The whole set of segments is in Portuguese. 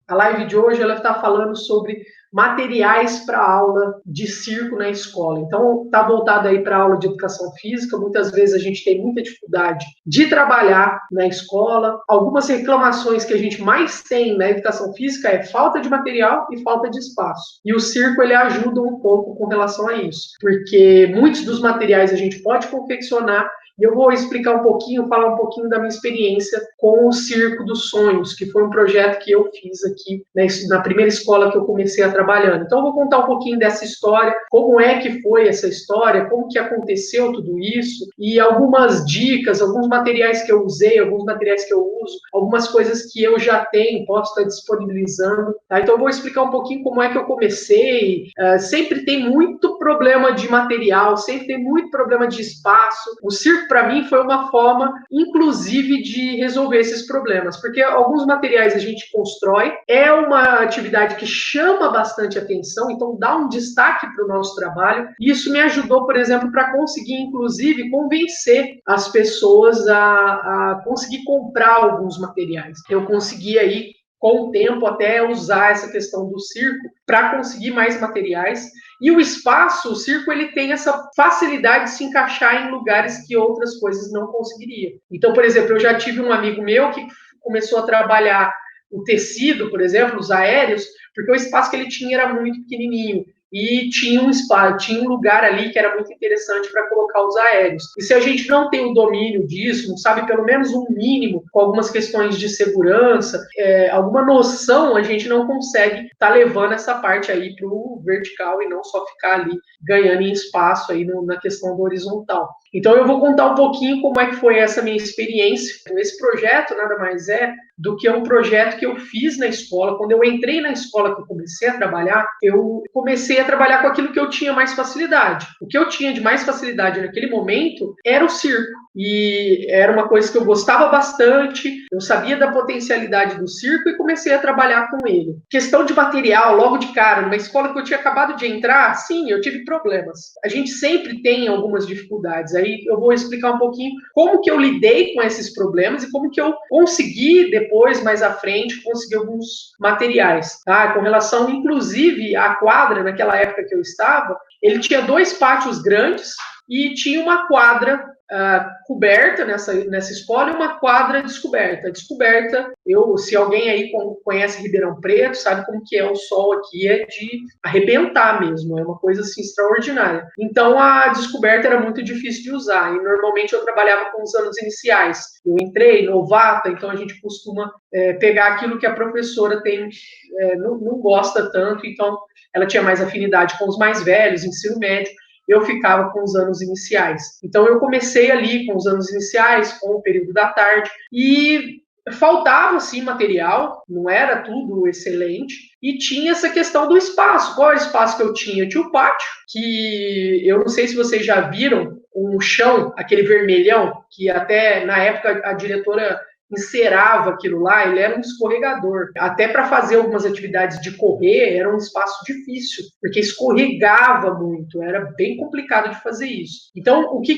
A live de hoje ela está falando sobre materiais para aula de circo na escola. Então, está voltado aí para aula de educação física. Muitas vezes a gente tem muita dificuldade de trabalhar na escola. Algumas reclamações que a gente mais tem na educação física é falta de material e falta de espaço. E o circo, ele ajuda um pouco com relação a isso, porque muitos dos materiais a gente pode confeccionar. E eu vou explicar um pouquinho, falar um pouquinho da minha experiência com o Circo dos Sonhos, que foi um projeto que eu fiz aqui na primeira escola que eu comecei a trabalhar. Então, eu vou contar um pouquinho dessa história, como é que foi essa história, como que aconteceu tudo isso, e algumas dicas, alguns materiais que eu usei, alguns materiais que eu uso, algumas coisas que eu já tenho, posso estar disponibilizando. Tá? Então, eu vou explicar um pouquinho como é que eu comecei. Sempre tem muito problema de material, sempre tem muito problema de espaço. O circo, para mim, foi uma forma, inclusive, de resolver esses problemas, porque alguns materiais a gente constrói, é uma atividade que chama bastante atenção, então dá um destaque para o nosso trabalho, e isso me ajudou, por exemplo, para conseguir, inclusive, convencer as pessoas a conseguir comprar alguns materiais. Eu consegui aí, com o tempo, até usar essa questão do circo para conseguir mais materiais. E o espaço, o circo, ele tem essa facilidade de se encaixar em lugares que outras coisas não conseguiriam. Então, por exemplo, eu já tive um amigo meu que começou a trabalhar o tecido, por exemplo, os aéreos, porque o espaço que ele tinha era muito pequenininho. E tinha um espaço, tinha um lugar ali que era muito interessante para colocar os aéreos. E se a gente não tem o domínio disso, não sabe pelo menos um mínimo com algumas questões de segurança, alguma noção, a gente não consegue estar levando essa parte aí para o vertical e não só ficar ali ganhando em espaço aí na questão do horizontal. Então eu vou contar um pouquinho como é que foi essa minha experiência. Esse projeto nada mais é do que um projeto que eu fiz na escola. Quando eu entrei na escola, que eu comecei a trabalhar, eu comecei a trabalhar com aquilo que eu tinha mais facilidade. O que eu tinha de mais facilidade naquele momento era o circo. E era uma coisa que eu gostava bastante, eu sabia da potencialidade do circo e comecei a trabalhar com ele. Questão de material, logo de cara, numa escola que eu tinha acabado de entrar, sim, eu tive problemas. A gente sempre tem algumas dificuldades. Aí eu vou explicar um pouquinho como que eu lidei com esses problemas e como que eu consegui depois, mais à frente, conseguir alguns materiais. Tá? Com relação, inclusive, à quadra, naquela época que eu estava, ele tinha 2 pátios grandes e tinha uma quadra coberta nessa escola e uma quadra descoberta. Descoberta, se alguém aí conhece Ribeirão Preto, sabe como que é o sol aqui, é de arrebentar mesmo, é uma coisa assim extraordinária. Então a descoberta era muito difícil de usar e normalmente eu trabalhava com os anos iniciais. Eu entrei, novata, então a gente costuma pegar aquilo que a professora tem, não gosta tanto, então ela tinha mais afinidade com os mais velhos, ensino médio, eu ficava com os anos iniciais. Então, eu comecei ali com os anos iniciais, com o período da tarde, e faltava, sim, material, não era tudo excelente, e tinha essa questão do espaço. Qual é o espaço que eu tinha? Eu tinha o pátio, que eu não sei se vocês já viram, um chão, aquele vermelhão, que até na época a diretora encerava aquilo lá, ele era um escorregador. Até para fazer algumas atividades de correr, era um espaço difícil, porque escorregava muito, era bem complicado de fazer isso. Então, o que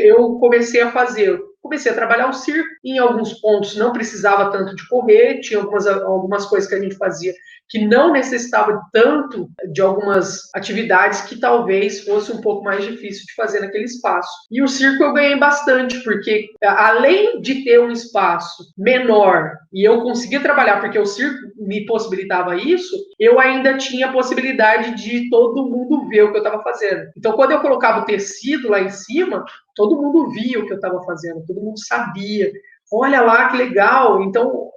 eu comecei a fazer? Comecei a trabalhar o circo, em alguns pontos não precisava tanto de correr, tinha algumas coisas que a gente fazia que não necessitava tanto de algumas atividades que talvez fosse um pouco mais difícil de fazer naquele espaço. E o circo eu ganhei bastante, porque além de ter um espaço menor e eu conseguia trabalhar, porque o circo me possibilitava isso, eu ainda tinha a possibilidade de todo mundo ver o que eu estava fazendo. Então, quando eu colocava o tecido lá em cima, todo mundo via o que eu estava fazendo, todo mundo sabia. Olha lá que legal. Então,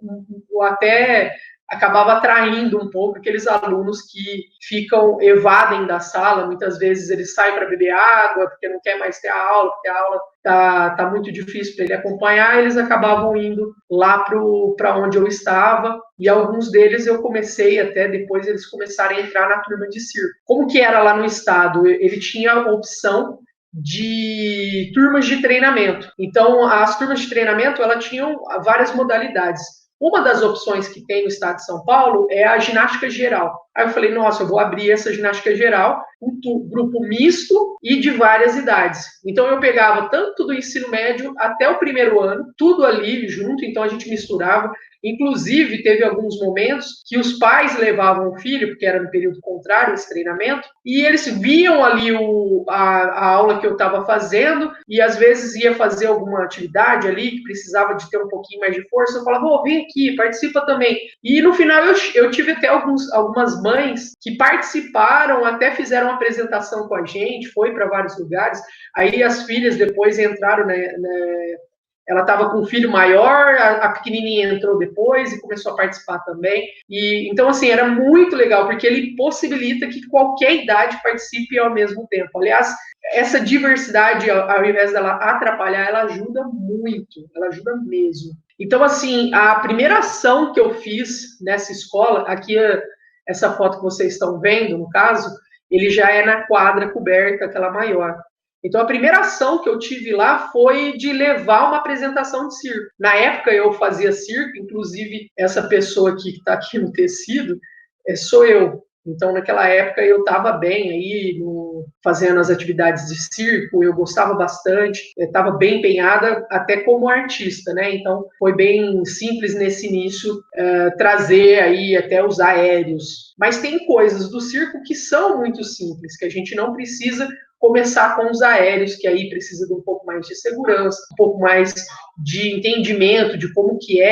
eu até acabava atraindo um pouco aqueles alunos que evadem da sala, muitas vezes eles saem para beber água, porque não quer mais ter a aula, porque a aula tá muito difícil para ele acompanhar, eles acabavam indo lá para onde eu estava, e alguns deles eu comecei até depois eles começarem a entrar na turma de circo. Como que era lá no estado? Ele tinha a opção de turmas de treinamento. Então, as turmas de treinamento, elas tinham várias modalidades. Uma das opções que tem no estado de São Paulo é a ginástica geral. Aí eu falei, nossa, eu vou abrir essa ginástica geral, um grupo misto e de várias idades. Então eu pegava tanto do ensino médio até o primeiro ano, tudo ali junto, então a gente misturava. Inclusive, teve alguns momentos que os pais levavam o filho, porque era no período contrário esse treinamento, e eles viam ali a aula que eu estava fazendo, e às vezes ia fazer alguma atividade ali que precisava de ter um pouquinho mais de força. Eu falava, vem aqui, participa também. E no final eu tive até algumas mães que participaram, até fizeram uma apresentação com a gente, foi para vários lugares. Aí as filhas depois entraram, ela estava com um filho maior, a pequenininha entrou depois e começou a participar também. E então, assim, era muito legal, porque ele possibilita que qualquer idade participe ao mesmo tempo. Aliás, essa diversidade, ao invés dela atrapalhar, ela ajuda muito, ela ajuda mesmo. Então, assim, a primeira ação que eu fiz nessa escola, aqui, essa foto que vocês estão vendo, no caso, ele já é na quadra coberta, aquela maior. Então, a primeira ação que eu tive lá foi de levar uma apresentação de circo. Na época, eu fazia circo, inclusive, essa pessoa aqui que está aqui no tecido, sou eu. Então, naquela época, eu estava bem aí, fazendo as atividades de circo, eu gostava bastante, estava bem empenhada, até como artista, né? Então, foi bem simples nesse início, trazer aí até os aéreos. Mas tem coisas do circo que são muito simples, que a gente não precisa começar com os aéreos, que aí precisa de um pouco mais de segurança, um pouco mais de entendimento de como que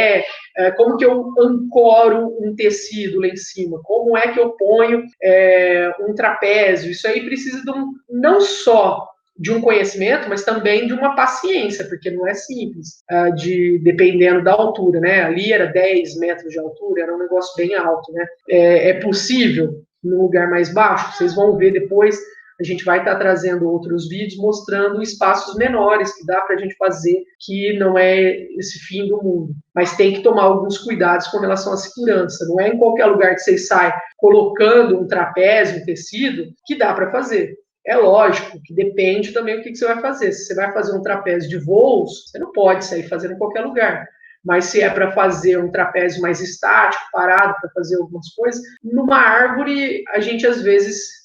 como que eu ancoro um tecido lá em cima, como é que eu ponho um trapézio. Isso aí precisa não só de um conhecimento, mas também de uma paciência, porque não é simples, dependendo da altura, né? Ali era 10 metros de altura, era um negócio bem alto, né? É possível num lugar mais baixo, vocês vão ver depois. A gente vai estar trazendo outros vídeos mostrando espaços menores que dá para a gente fazer, que não é esse fim do mundo. Mas tem que tomar alguns cuidados com relação à segurança. Não é em qualquer lugar que você sai colocando um trapézio, um tecido, que dá para fazer. É lógico que depende também do que você vai fazer. Se você vai fazer um trapézio de voos, você não pode sair fazendo em qualquer lugar. Mas se é para fazer um trapézio mais estático, parado, para fazer algumas coisas, numa árvore, a gente às vezes...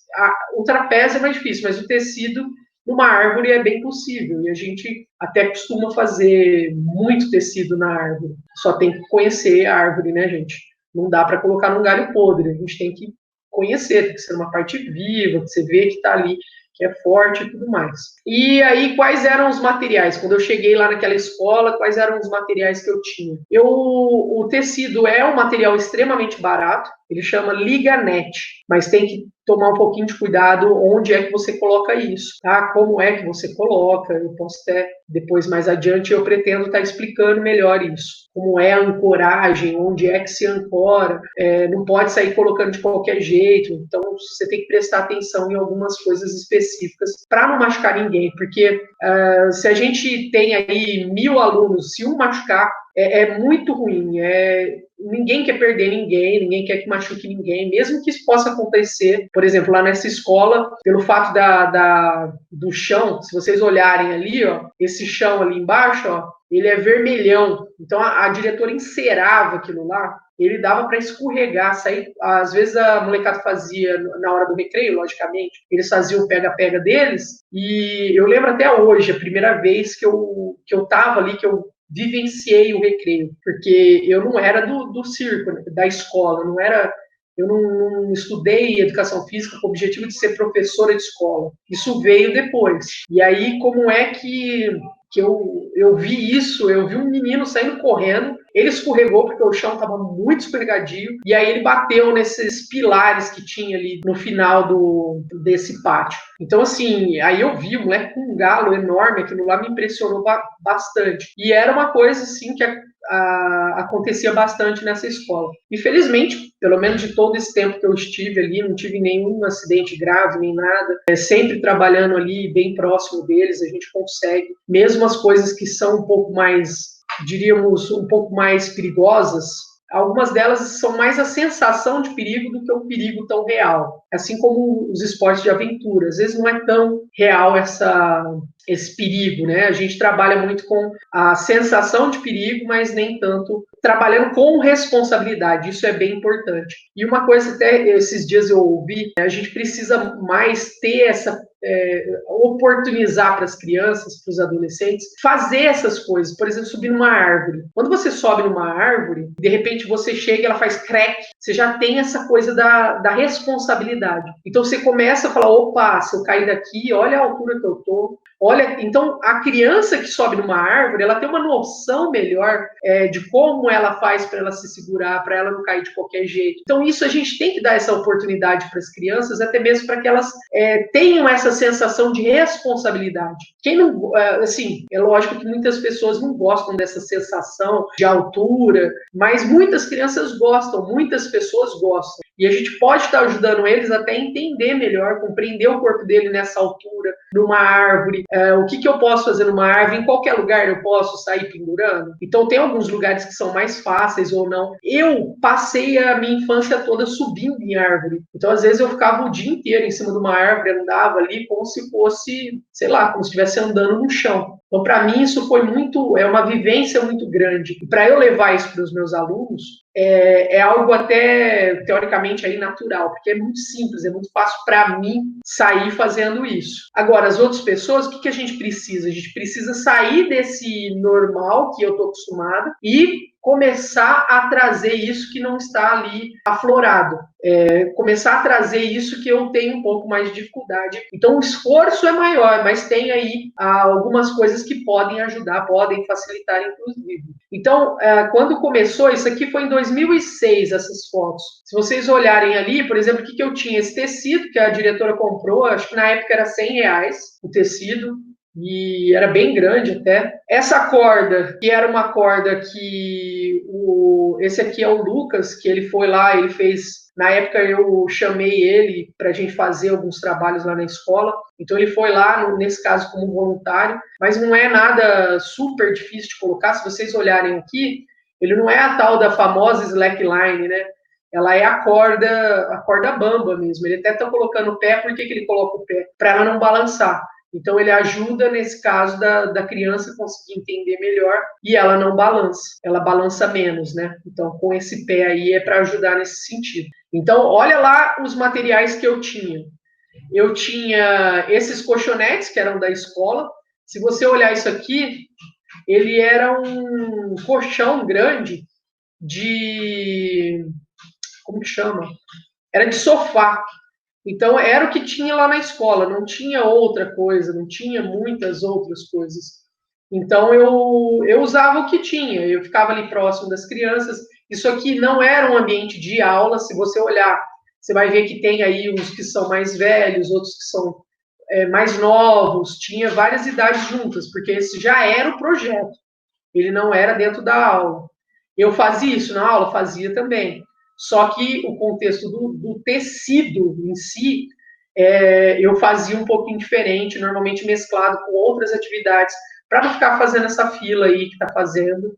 O trapézio é mais difícil, mas o tecido numa árvore é bem possível. E a gente até costuma fazer muito tecido na árvore. Só tem que conhecer a árvore, né, gente? Não dá para colocar num galho podre. A gente tem que conhecer, tem que ser uma parte viva, que você vê que está ali, que é forte e tudo mais. E aí, quais eram os materiais? Quando eu cheguei lá naquela escola, quais eram os materiais que eu tinha? O tecido é um material extremamente barato, ele chama Liganete, mas tem que tomar um pouquinho de cuidado onde é que você coloca isso, tá? Como é que você coloca, eu posso até, depois mais adiante, eu pretendo estar explicando melhor isso. Como é a ancoragem, onde é que se ancora, não pode sair colocando de qualquer jeito, então você tem que prestar atenção em algumas coisas específicas para não machucar ninguém, porque se a gente tem aí 1000 alunos, se um machucar, é muito ruim, ninguém quer perder ninguém quer que machuque ninguém, mesmo que isso possa acontecer, por exemplo, lá nessa escola, pelo fato do chão, se vocês olharem ali, ó, esse chão ali embaixo, ó, ele é vermelhão, então a diretora encerava aquilo lá, ele dava para escorregar, sair, às vezes a molecada fazia na hora do recreio, logicamente, eles faziam o pega-pega deles, e eu lembro até hoje, a primeira vez que eu tava ali, que eu vivenciei o recreio, porque eu não era do circo, da escola, eu não estudei educação física com o objetivo de ser professora de escola. Isso veio depois. E aí, como é que eu vi isso? Eu vi um menino saindo correndo, ele escorregou porque o chão estava muito escorregadio, e aí ele bateu nesses pilares que tinha ali no final desse pátio. Então, assim, aí eu vi o moleque com um galo enorme, aquilo lá me impressionou bastante. E era uma coisa, assim, que acontecia bastante nessa escola. Infelizmente, pelo menos de todo esse tempo que eu estive ali, não tive nenhum acidente grave, nem nada. Sempre trabalhando ali, bem próximo deles, a gente consegue, mesmo as coisas que são um pouco mais, diríamos, um pouco mais perigosas, algumas delas são mais a sensação de perigo do que o perigo tão real. Assim como os esportes de aventura. Às vezes não é tão real esse perigo, né? A gente trabalha muito com a sensação de perigo, mas nem tanto trabalhando com responsabilidade. Isso é bem importante. E uma coisa até esses dias eu ouvi, a gente precisa mais ter oportunizar para as crianças, para os adolescentes, fazer essas coisas. Por exemplo, subir numa árvore. Quando você sobe numa árvore, de repente você chega e ela faz crack, você já tem essa coisa da responsabilidade. Então você começa a falar, opa, se eu cair daqui, olha a altura que eu tô. Olha, então a criança que sobe numa árvore, ela tem uma noção melhor de como ela faz para ela se segurar, para ela não cair de qualquer jeito. Então isso a gente tem que dar essa oportunidade para as crianças, até mesmo para que elas tenham essa sensação de responsabilidade. Quem não, assim, é lógico que muitas pessoas não gostam dessa sensação de altura, mas muitas crianças gostam, muitas pessoas gostam. E a gente pode estar ajudando eles até a entender melhor, compreender o corpo dele nessa altura, numa árvore, o que eu posso fazer numa árvore, em qualquer lugar eu posso sair pendurando. Então tem alguns lugares que são mais fáceis ou não. Eu passei a minha infância toda subindo em árvore. Então às vezes eu ficava o dia inteiro em cima de uma árvore, andava ali como se fosse, sei lá, como se estivesse andando no chão. Então para mim isso foi uma vivência muito grande. E para eu levar isso para os meus alunos, é algo até teoricamente aí natural, porque é muito simples, é muito fácil para mim sair fazendo isso. Agora, as outras pessoas, o que a gente precisa? A gente precisa sair desse normal que eu estou acostumada e começar a trazer isso que não está ali aflorado. Começar a trazer isso que eu tenho um pouco mais de dificuldade. Então, o esforço é maior, mas tem aí algumas coisas que podem ajudar, podem facilitar, inclusive. Então, quando começou, isso aqui foi em 2006, essas fotos. Se vocês olharem ali, por exemplo, o que eu tinha? Esse tecido que a diretora comprou, acho que na época era R$100 o tecido, e era bem grande até. Essa corda, que era uma corda que esse aqui é o Lucas, que ele foi lá, ele fez. Na época eu chamei ele para a gente fazer alguns trabalhos lá na escola, então ele foi lá, nesse caso como voluntário, mas não é nada super difícil de colocar. Se vocês olharem aqui, ele não é a tal da famosa slackline, né? Ela é a corda bamba mesmo. Ele até está colocando o pé, por que ele coloca o pé? Para ela não balançar. Então, ele ajuda, nesse caso, da criança conseguir entender melhor e ela não balança, ela balança menos, né? Então, com esse pé aí é para ajudar nesse sentido. Então, olha lá os materiais que eu tinha. Eu tinha esses colchonetes, que eram da escola. Se você olhar isso aqui, ele era um colchão grande de... Como que chama? Era de sofá. Então, era o que tinha lá na escola, não tinha outra coisa, não tinha muitas outras coisas. Então, eu usava o que tinha, eu ficava ali próximo das crianças. Isso aqui não era um ambiente de aula, se você olhar, você vai ver que tem aí uns que são mais velhos, outros que são mais novos, tinha várias idades juntas, porque esse já era o projeto, ele não era dentro da aula. Eu fazia isso na aula? Fazia também. Só que o contexto do tecido em si, eu fazia um pouquinho diferente, normalmente mesclado com outras atividades, para não ficar fazendo essa fila aí que está fazendo.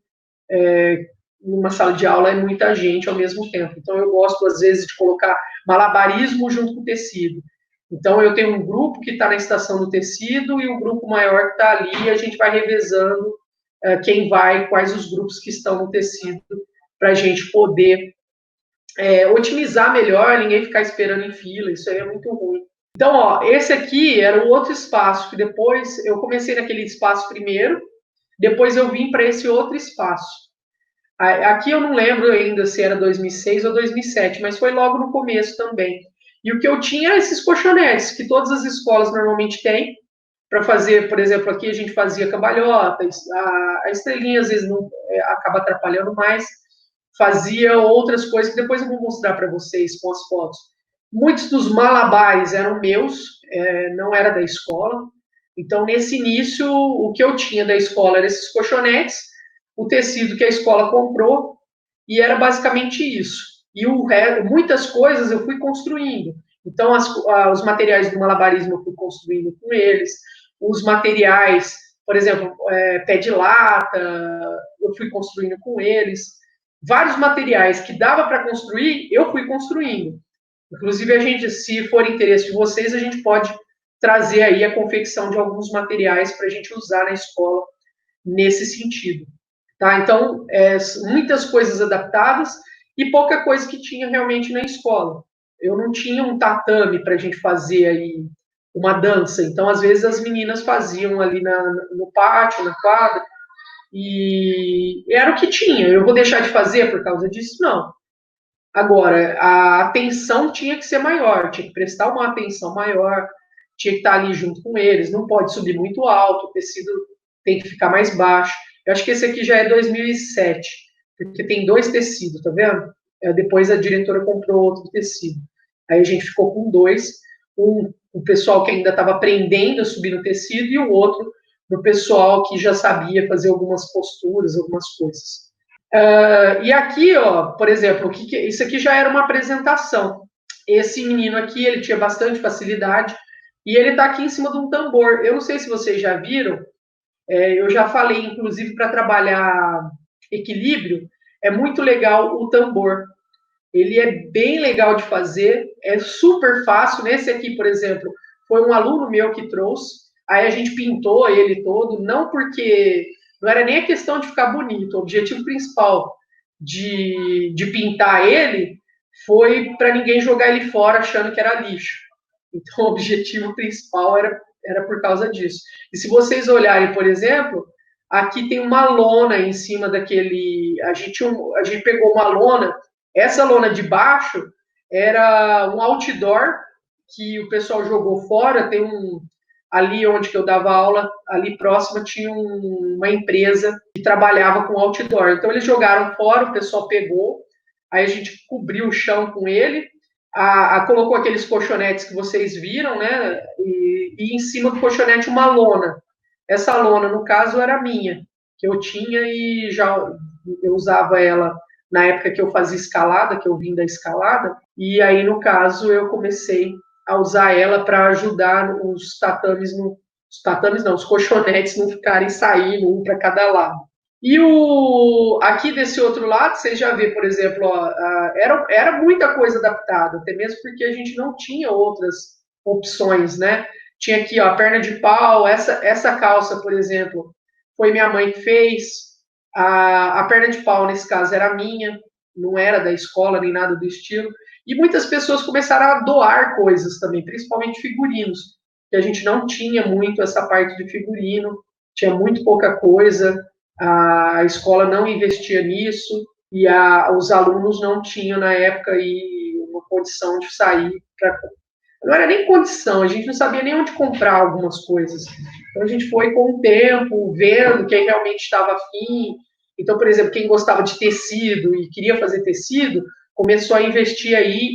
Numa sala de aula é muita gente ao mesmo tempo. Então, eu gosto, às vezes, de colocar malabarismo junto com o tecido. Então, eu tenho um grupo que está na estação do tecido e o grupo maior que está ali, e a gente vai revezando quem vai, quais os grupos que estão no tecido, para a gente poder otimizar melhor, ninguém ficar esperando em fila, isso aí é muito ruim. Então, ó, esse aqui era um outro espaço, que depois eu comecei naquele espaço primeiro, depois eu vim para esse outro espaço. Aqui eu não lembro ainda se era 2006 ou 2007, mas foi logo no começo também. E o que eu tinha era esses colchonetes, que todas as escolas normalmente têm, para fazer, por exemplo, aqui a gente fazia cambalhota, a estrelinha às vezes não acaba atrapalhando mais, fazia outras coisas que depois eu vou mostrar para vocês com as fotos. Muitos dos malabares eram meus, não era da escola. Então, nesse início, o que eu tinha da escola eram esses colchonetes, o tecido que a escola comprou, e era basicamente isso. E muitas coisas eu fui construindo. Então, os materiais do malabarismo eu fui construindo com eles, os materiais, por exemplo, pé de lata, eu fui construindo com eles. Vários materiais que dava para construir, eu fui construindo. Inclusive, a gente, se for interesse de vocês, a gente pode trazer aí a confecção de alguns materiais para a gente usar na escola nesse sentido. Tá? Então, muitas coisas adaptadas e pouca coisa que tinha realmente na escola. Eu não tinha um tatame para a gente fazer aí uma dança. Então, às vezes, as meninas faziam ali no pátio, na quadra, e era o que tinha. Eu vou deixar de fazer por causa disso? Não. Agora, a atenção tinha que ser maior, tinha que prestar uma atenção maior, tinha que estar ali junto com eles, não pode subir muito alto, o tecido tem que ficar mais baixo. Eu acho que esse aqui já é 2007, porque tem 2 tecidos, tá vendo? Depois a diretora comprou outro tecido. Aí a gente ficou com 2, o pessoal que ainda estava aprendendo a subir no tecido e o outro do pessoal que já sabia fazer algumas posturas, algumas coisas. E aqui, ó, por exemplo, isso aqui já era uma apresentação. Esse menino aqui, ele tinha bastante facilidade e ele está aqui em cima de um tambor. Eu não sei se vocês já viram, eu já falei, inclusive, para trabalhar equilíbrio, é muito legal o tambor. Ele é bem legal de fazer, é super fácil. Nesse aqui, por exemplo, foi um aluno meu que trouxe, aí a gente pintou ele todo, não porque não era nem a questão de ficar bonito, o objetivo principal de pintar ele foi para ninguém jogar ele fora achando que era lixo. Então, o objetivo principal era por causa disso. E se vocês olharem, por exemplo, aqui tem uma lona em cima daquele. A gente pegou uma lona, essa lona de baixo era um outdoor que o pessoal jogou fora. Tem ali onde que eu dava aula, ali próximo tinha uma empresa que trabalhava com outdoor. Então eles jogaram fora, o pessoal pegou, aí a gente cobriu o chão com ele, colocou aqueles colchonetes que vocês viram, né? E em cima do colchonete uma lona. Essa lona, no caso, era minha, que eu tinha e já eu usava ela na época que eu fazia escalada, que eu vim da escalada, e aí, no caso, eu comecei a usar ela para ajudar os tatames, os colchonetes não ficarem saindo um para cada lado. E aqui desse outro lado, vocês já vê, por exemplo, ó, era muita coisa adaptada, até mesmo porque a gente não tinha outras opções, né? Tinha aqui, ó, a perna de pau, essa calça, por exemplo, foi minha mãe que fez. A perna de pau, nesse caso, era minha, não era da escola nem nada do estilo. E muitas pessoas começaram a doar coisas também, principalmente figurinos, que a gente não tinha muito essa parte de figurino, tinha muito pouca coisa, a escola não investia nisso e os alunos não tinham, na época, aí, uma condição de sair para. Não era nem condição, a gente não sabia nem onde comprar algumas coisas. Então a gente foi com o tempo, vendo quem realmente estava afim. Então, por exemplo, quem gostava de tecido e queria fazer tecido, começou a investir aí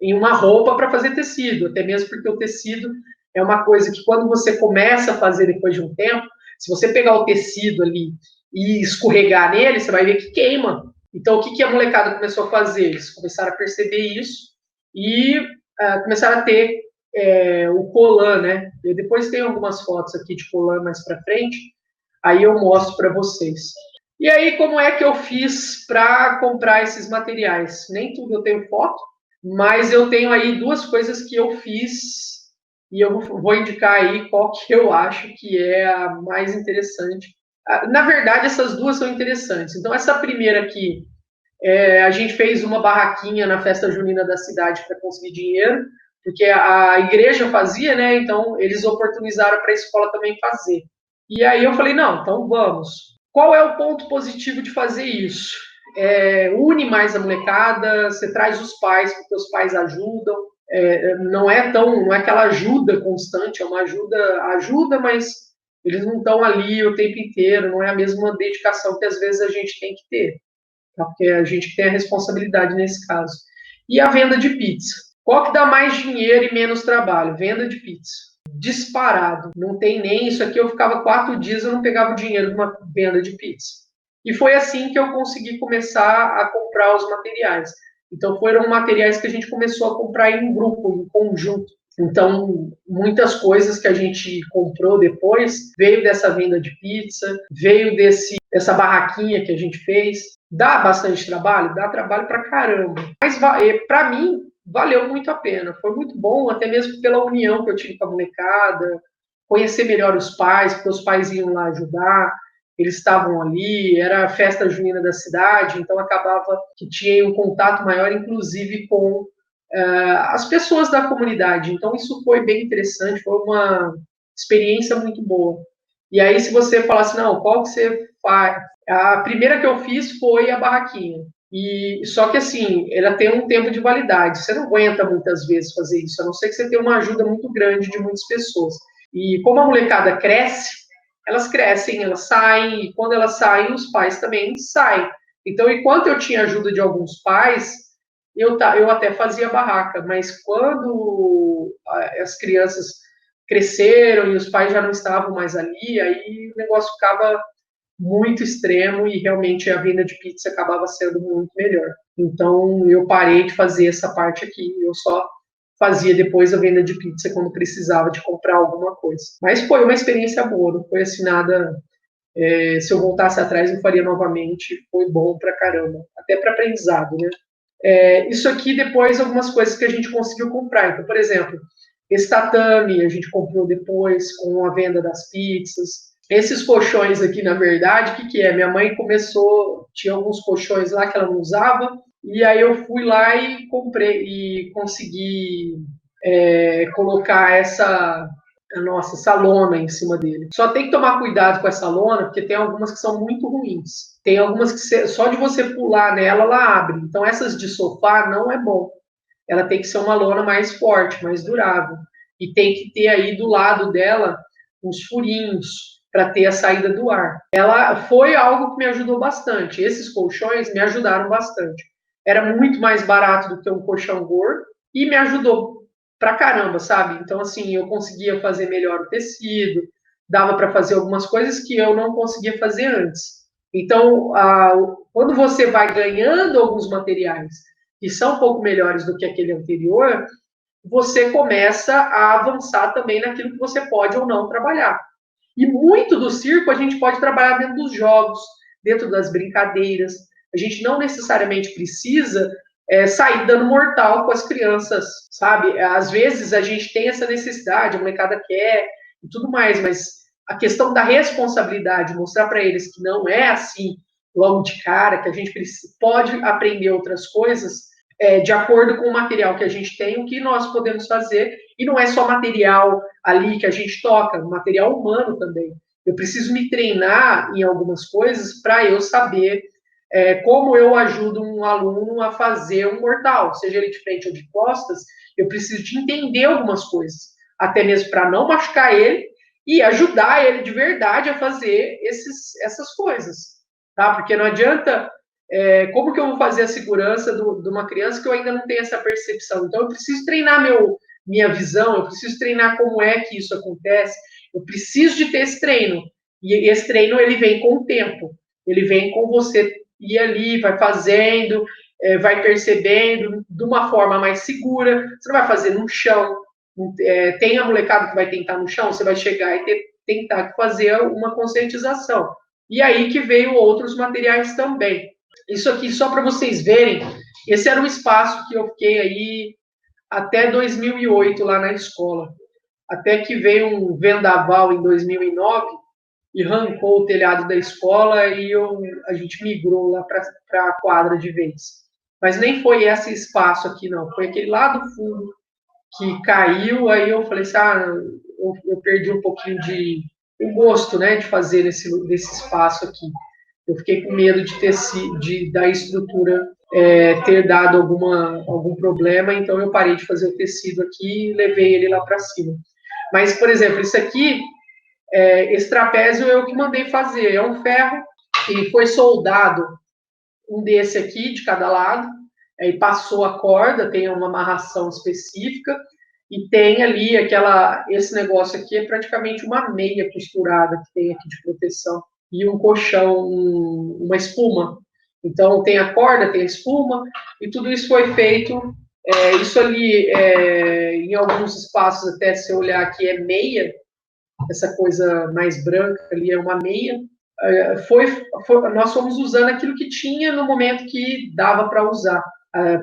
em uma roupa para fazer tecido, até mesmo porque o tecido é uma coisa que quando você começa a fazer depois de um tempo, se você pegar o tecido ali e escorregar nele, você vai ver que queima. Então, o que a molecada começou a fazer? Eles começaram a perceber isso e começaram a ter o colã, né? Eu depois tenho algumas fotos aqui de colã mais para frente, aí eu mostro para vocês. E aí, como é que eu fiz para comprar esses materiais? Nem tudo eu tenho foto, mas eu tenho aí 2 coisas que eu fiz e eu vou indicar aí qual que eu acho que é a mais interessante. Na verdade, essas 2 são interessantes. Então, essa primeira aqui, a gente fez uma barraquinha na festa junina da cidade para conseguir dinheiro, porque a igreja fazia, né? Então, eles oportunizaram para a escola também fazer. E aí eu falei, não, então vamos. Qual é o ponto positivo de fazer isso? Une mais a molecada, você traz os pais, porque os pais ajudam. Não é aquela ajuda constante, é uma ajuda, mas eles não estão ali o tempo inteiro, não é a mesma dedicação que às vezes a gente tem que ter, tá? Porque a gente tem a responsabilidade nesse caso. E a venda de pizza. Qual que dá mais dinheiro e menos trabalho? Venda de pizza. Disparado. Não tem nem isso aqui. Eu ficava 4 dias, eu não pegava o dinheiro de uma venda de pizza. E foi assim que eu consegui começar a comprar os materiais. Então, foram materiais que a gente começou a comprar em grupo, em conjunto. Então, muitas coisas que a gente comprou depois veio dessa venda de pizza, veio dessa barraquinha que a gente fez. Dá bastante trabalho? Dá trabalho pra caramba. Mas, pra mim, valeu muito a pena. Foi muito bom, até mesmo pela união que eu tive com a molecada, conhecer melhor os pais, porque os pais iam lá ajudar, eles estavam ali, era a festa junina da cidade, então acabava que tinha um contato maior, inclusive com as pessoas da comunidade. Então, isso foi bem interessante, foi uma experiência muito boa. E aí, se você falasse, não, qual que você faz? A primeira que eu fiz foi a barraquinha. E só que assim, ela tem um tempo de validade. Você não aguenta muitas vezes fazer isso, a não ser que você tenha uma ajuda muito grande de muitas pessoas. E como a molecada cresce, elas crescem, elas saem, e quando elas saem, os pais também saem. Então, enquanto eu tinha ajuda de alguns pais, eu até fazia barraca, mas quando as crianças cresceram e os pais já não estavam mais ali, aí o negócio ficava muito extremo e realmente a venda de pizza acabava sendo muito melhor. Então eu parei de fazer essa parte aqui, eu só fazia depois a venda de pizza quando precisava de comprar alguma coisa. Mas foi uma experiência boa, não foi assim nada. Se eu voltasse atrás, eu faria novamente. Foi bom pra caramba, até para aprendizado, né? Isso aqui depois algumas coisas que a gente conseguiu comprar. Então, por exemplo, esse tatame a gente comprou depois com a venda das pizzas. Esses colchões aqui, na verdade, o que é? Minha mãe começou, tinha alguns colchões lá que ela não usava, e aí eu fui lá e comprei e consegui colocar essa lona em cima dele. Só tem que tomar cuidado com essa lona, porque tem algumas que são muito ruins. Tem algumas que só de você pular nela, ela abre. Então essas de sofá não é bom. Ela tem que ser uma lona mais forte, mais durável. E tem que ter aí do lado dela uns furinhos para ter a saída do ar. Ela foi algo que me ajudou bastante. Esses colchões me ajudaram bastante. Era muito mais barato do que um colchão gordo e me ajudou pra caramba, sabe? Então, assim, eu conseguia fazer melhor o tecido, dava para fazer algumas coisas que eu não conseguia fazer antes. Então, quando você vai ganhando alguns materiais que são um pouco melhores do que aquele anterior, você começa a avançar também naquilo que você pode ou não trabalhar. E muito do circo a gente pode trabalhar dentro dos jogos, dentro das brincadeiras. A gente não necessariamente precisa sair dando mortal com as crianças, sabe? Às vezes a gente tem essa necessidade, a molecada quer e tudo mais, mas a questão da responsabilidade, mostrar para eles que não é assim logo de cara, que a gente pode aprender outras coisas de acordo com o material que a gente tem, o que nós podemos fazer, e não é só material ali que a gente toca, material humano também. Eu preciso me treinar em algumas coisas para eu saber como eu ajudo um aluno a fazer um mortal, seja ele de frente ou de costas, eu preciso de entender algumas coisas, até mesmo para não machucar ele e ajudar ele de verdade a fazer essas coisas, tá? Porque não adianta, como que eu vou fazer a segurança de uma criança que eu ainda não tenho essa percepção? Então eu preciso treinar minha visão, eu preciso treinar como é que isso acontece, eu preciso de ter esse treino, e esse treino ele vem com o tempo, ele vem com você ir ali, vai fazendo, vai percebendo de uma forma mais segura. Você não vai fazer no chão. Tem a molecada que vai tentar no chão, você vai chegar e tentar fazer uma conscientização. E aí que veio outros materiais também. Isso aqui, só para vocês verem, esse era um espaço que eu fiquei aí até 2008 lá na escola. Até que veio um vendaval em 2009 e arrancou o telhado da escola e a gente migrou lá para a quadra de vez. Mas nem foi esse espaço aqui, não. Foi aquele lá do fundo que caiu, aí eu falei assim, eu perdi um pouquinho o gosto, né, de fazer nesse espaço aqui. Eu fiquei com medo da estrutura ter dado algum problema, então eu parei de fazer o tecido aqui e levei ele lá para cima. Mas, por exemplo, isso aqui, esse trapézio eu que mandei fazer. É um ferro que foi soldado, um desse aqui de cada lado, aí passou a corda, tem uma amarração específica, e tem ali esse negócio aqui é praticamente uma meia costurada que tem aqui de proteção, e um colchão, uma espuma. Então tem a corda, tem a espuma, e tudo isso foi feito. Isso ali, em alguns espaços, até se eu olhar aqui, é meia, essa coisa mais branca ali é uma meia. Nós fomos usando aquilo que tinha no momento que dava para usar,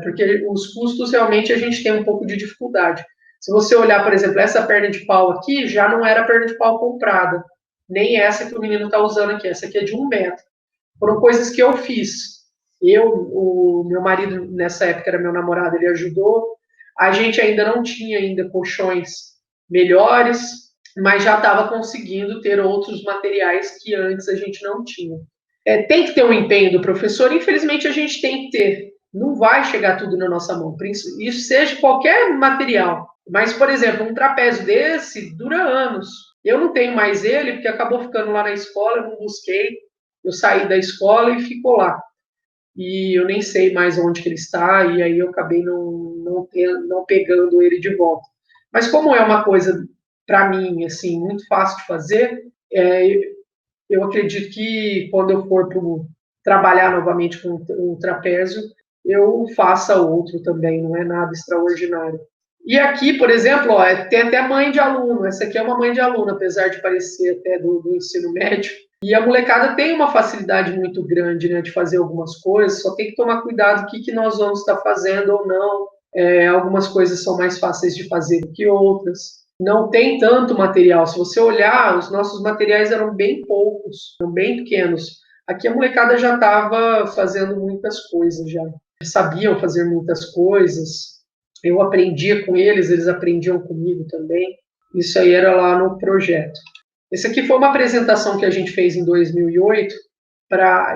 porque os custos realmente a gente tem um pouco de dificuldade. Se você olhar, por exemplo, essa perna de pau aqui, já não era perna de pau comprada, nem essa que o menino está usando aqui, essa aqui é de 1 metro. Foram coisas que eu fiz. O meu marido, nessa época, era meu namorado, ele ajudou, A gente ainda não tinha ainda colchões melhores, mas já estava conseguindo ter outros materiais que antes a gente não tinha. Tem que ter um empenho do professor, infelizmente a gente tem que ter. Não vai chegar tudo na nossa mão, isso seja qualquer material. Mas, por exemplo, um trapézio desse dura anos. Eu não tenho mais ele, porque acabou ficando lá na escola, eu não busquei. Eu saí da escola e ficou lá. E eu nem sei mais onde que ele está, e aí eu acabei não pegando ele de volta. Mas como é uma coisa, para mim, assim, muito fácil de fazer, eu acredito que quando eu for trabalhar novamente com um trapézio, eu faça outro também, não é nada extraordinário. E aqui, por exemplo, ó, tem até mãe de aluno. Essa aqui é uma mãe de aluno, apesar de parecer até do ensino médio. E a molecada tem uma facilidade muito grande, né, de fazer algumas coisas, só tem que tomar cuidado o que nós vamos estar fazendo ou não. Algumas coisas são mais fáceis de fazer do que outras. Não tem tanto material. Se você olhar, os nossos materiais eram bem poucos, eram bem pequenos. Aqui a molecada já estava fazendo muitas coisas, já sabiam fazer muitas coisas. Eu aprendia com eles, eles aprendiam comigo também. Isso aí era lá no projeto. Esse aqui foi uma apresentação que a gente fez em 2008,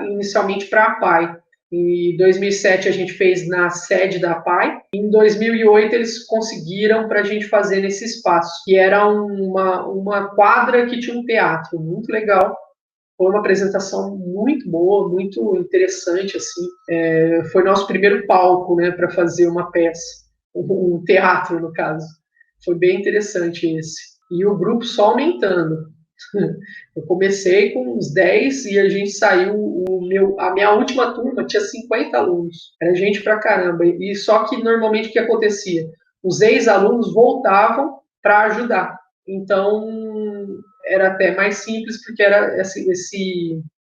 inicialmente para a PAI. Em 2007 a gente fez na sede da PAI. Em 2008 eles conseguiram para a gente fazer nesse espaço, que era uma quadra que tinha um teatro muito legal. Foi uma apresentação muito boa, muito interessante, assim. Foi nosso primeiro palco, né, para fazer uma peça, um teatro, no caso. Foi bem interessante esse. E o grupo só aumentando. Eu comecei com uns 10 e a gente saiu, a minha última turma tinha 50 alunos. Era gente pra caramba. E só que normalmente o que acontecia? Os ex-alunos voltavam para ajudar. Então era até mais simples, porque era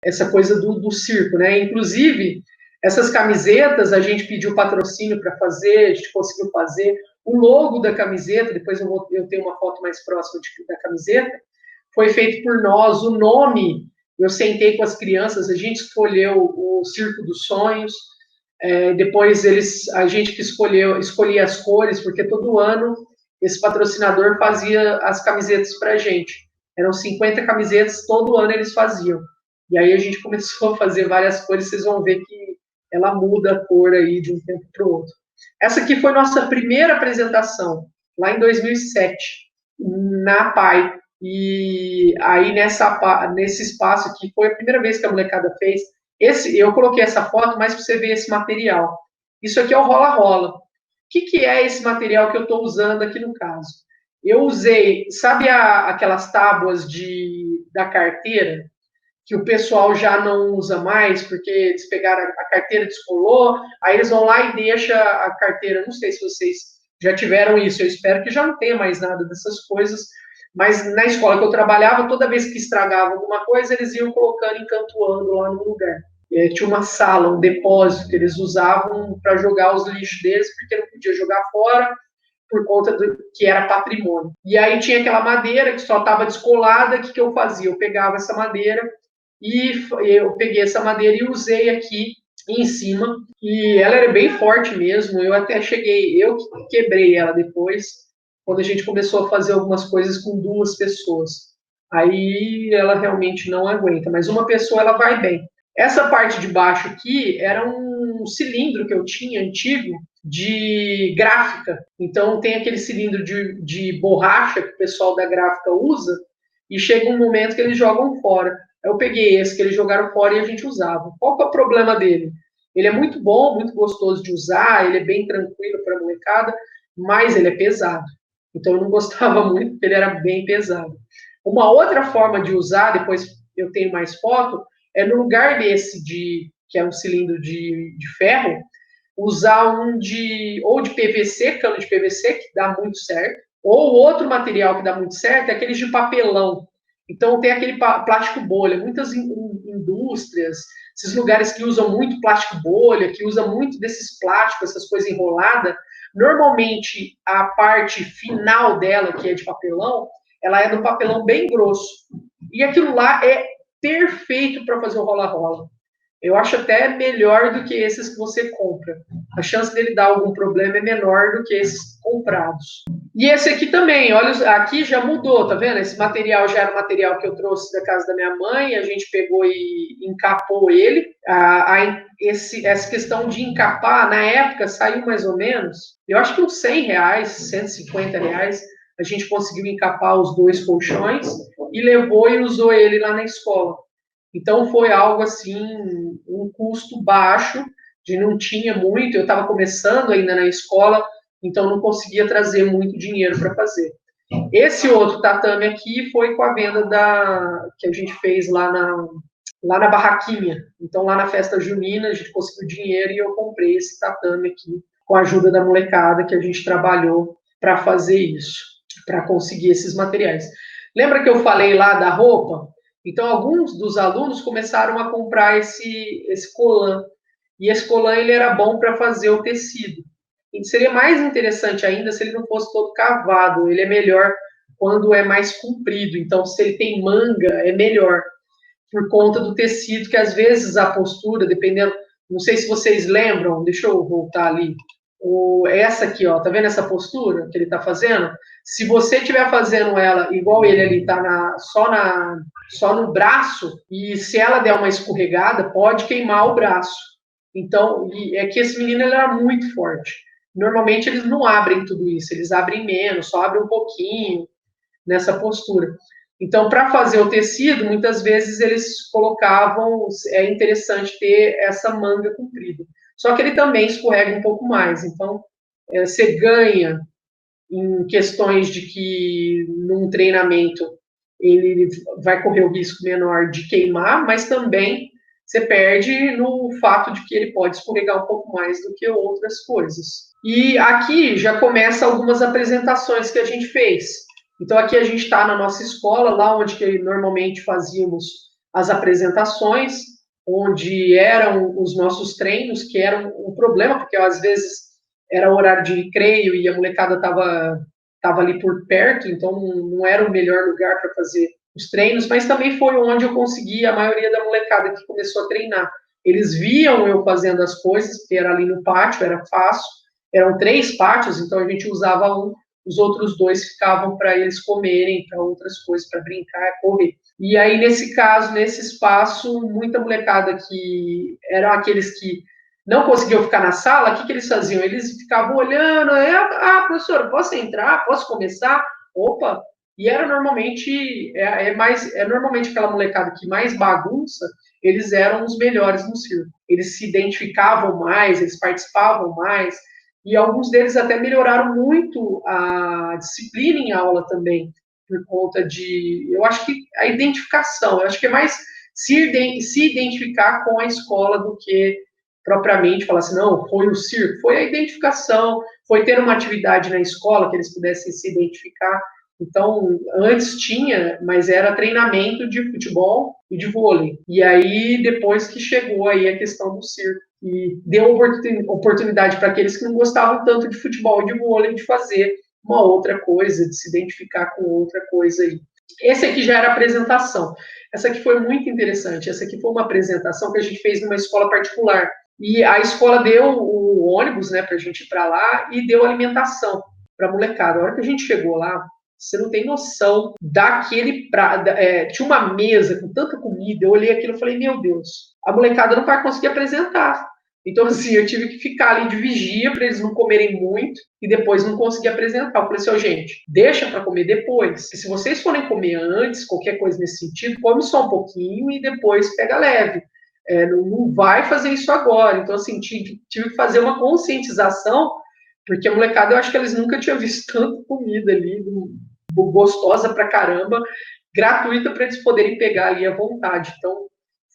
essa coisa do circo, né? Inclusive, essas camisetas a gente pediu patrocínio para fazer, a gente conseguiu fazer. O logo da camiseta, depois eu tenho uma foto mais próxima da camiseta, foi feito por nós. O nome, eu sentei com as crianças, a gente escolheu o Circo dos Sonhos, depois a gente que escolhia as cores, porque todo ano esse patrocinador fazia as camisetas para a gente. Eram 50 camisetas, todo ano eles faziam. E aí a gente começou a fazer várias cores, vocês vão ver que ela muda a cor aí de um tempo para o outro. Essa aqui foi nossa primeira apresentação, lá em 2007, na PAI. E aí nesse espaço aqui foi a primeira vez que a molecada fez. Eu coloquei essa foto mais para você ver esse material. Isso aqui é o rola-rola. O que é esse material que eu estou usando aqui no caso? Eu usei, sabe aquelas tábuas da carteira, que o pessoal já não usa mais, porque eles pegaram a carteira, descolou, aí eles vão lá e deixam a carteira. Não sei se vocês já tiveram isso, eu espero que já não tenha mais nada dessas coisas, mas na escola que eu trabalhava, toda vez que estragava alguma coisa, eles iam colocando, encantoando lá no lugar. Tinha uma sala, um depósito que eles usavam para jogar os lixos deles, porque não podia jogar fora, por conta do que era patrimônio. E aí tinha aquela madeira que só estava descolada, o que eu fazia? Eu pegava essa madeira e eu peguei essa madeira e usei aqui em cima, e ela era bem forte mesmo. Eu quebrei ela depois, quando a gente começou a fazer algumas coisas com 2 pessoas. Aí ela realmente não aguenta, mas uma pessoa ela vai bem. Essa parte de baixo aqui era um cilindro que eu tinha antigo de gráfica. Então tem aquele cilindro de borracha que o pessoal da gráfica usa, e chega um momento que eles jogam fora. Eu peguei esse que eles jogaram fora e a gente usava. Qual que é o problema dele? Ele é muito bom, muito gostoso de usar, ele é bem tranquilo para a molecada, mas ele é pesado. Então eu não gostava muito, porque ele era bem pesado. Uma outra forma de usar, depois eu tenho mais foto, é no lugar desse que é um cilindro de ferro, usar ou de PVC, cano de PVC, que dá muito certo, ou outro material que dá muito certo é aqueles de papelão. Então tem aquele plástico bolha. Muitas indústrias, esses lugares que usam muito plástico bolha, que usam muito desses plásticos, essas coisas enroladas, normalmente a parte final dela, que é de papelão, ela é do papelão bem grosso. E aquilo lá é perfeito para fazer o rola-rola. Eu acho até melhor do que esses que você compra. A chance dele dar algum problema é menor do que esses comprados. E esse aqui também, olha, aqui já mudou, tá vendo? Esse material já era um material que eu trouxe da casa da minha mãe, a gente pegou e encapou ele. Essa questão de encapar, na época, saiu mais ou menos, eu acho que uns R$100, R$150, a gente conseguiu encapar os 2 colchões e levou e usou ele lá na escola. Então foi algo assim, um custo baixo, de não tinha muito, eu estava começando ainda na escola, então não conseguia trazer muito dinheiro para fazer. Esse outro tatame aqui foi com a venda que a gente fez lá na barraquinha. Então lá na festa junina a gente conseguiu dinheiro e eu comprei esse tatame aqui com a ajuda da molecada que a gente trabalhou para fazer isso, para conseguir esses materiais. Lembra que eu falei lá da roupa? Então alguns dos alunos começaram a comprar esse colã. E esse colã ele era bom para fazer o tecido. E seria mais interessante ainda se ele não fosse todo cavado. Ele é melhor quando é mais comprido. Então, se ele tem manga, é melhor. Por conta do tecido, que às vezes a postura, dependendo... Não sei se vocês lembram, deixa eu voltar ali. Essa aqui, ó, tá vendo essa postura que ele tá fazendo? Se você estiver fazendo ela igual ele ali, tá só no braço, e se ela der uma escorregada, pode queimar o braço. Então, é que esse menino ele era muito forte. Normalmente eles não abrem tudo isso, eles abrem menos, só abrem um pouquinho nessa postura. Então, para fazer o tecido, muitas vezes eles colocavam, é interessante ter essa manga comprida. Só que ele também escorrega um pouco mais. Então, você ganha em questões de que num treinamento ele vai correr o risco menor de queimar, mas também você perde no fato de que ele pode escorregar um pouco mais do que outras coisas. E aqui já começa algumas apresentações que a gente fez. Então aqui a gente está na nossa escola, lá onde que normalmente fazíamos as apresentações, onde eram os nossos treinos, que eram um problema, porque às vezes era horário de recreio e a molecada estava ali por perto, então não era o melhor lugar para fazer os treinos, mas também foi onde eu consegui a maioria da molecada que começou a treinar. Eles viam eu fazendo as coisas, porque era ali no pátio, era fácil, eram 3 pátios, então a gente usava um, os outros 2 ficavam para eles comerem, para outras coisas, para brincar, correr. E aí, nesse caso, nesse espaço, muita molecada que eram aqueles que não conseguiam ficar na sala, o que eles faziam? Eles ficavam olhando, professora, posso entrar? Posso começar? Opa! E era normalmente, normalmente aquela molecada que mais bagunça, eles eram os melhores no circo. Eles se identificavam mais, eles participavam mais, e alguns deles até melhoraram muito a disciplina em aula também, por conta de, eu acho que a identificação, eu acho que é mais se identificar com a escola do que propriamente falar assim, não, foi o circo, foi a identificação, foi ter uma atividade na escola que eles pudessem se identificar. Então, antes tinha, mas era treinamento de futebol e de vôlei. E aí, depois que chegou aí a questão do circo, e deu oportunidade para aqueles que não gostavam tanto de futebol e de vôlei, de fazer uma outra coisa, de se identificar com outra coisa aí. Esse aqui já era a apresentação. Essa aqui foi muito interessante. Essa aqui foi uma apresentação que a gente fez numa escola particular. E a escola deu o ônibus, né, para a gente ir para lá e deu alimentação para a molecada. A hora que a gente chegou lá, você não tem noção daquele prato. Tinha uma mesa com tanta comida, eu olhei aquilo e falei, meu Deus, a molecada não vai conseguir apresentar. Então, assim, eu tive que ficar ali de vigia para eles não comerem muito e depois não conseguir apresentar. Eu falei assim, gente, deixa para comer depois. E se vocês forem comer antes, qualquer coisa nesse sentido, come só um pouquinho e depois pega leve. Não vai fazer isso agora. Então, assim, tive que fazer uma conscientização, porque a molecada, eu acho que eles nunca tinham visto tanta comida ali, gostosa pra caramba, gratuita para eles poderem pegar ali à vontade. Então,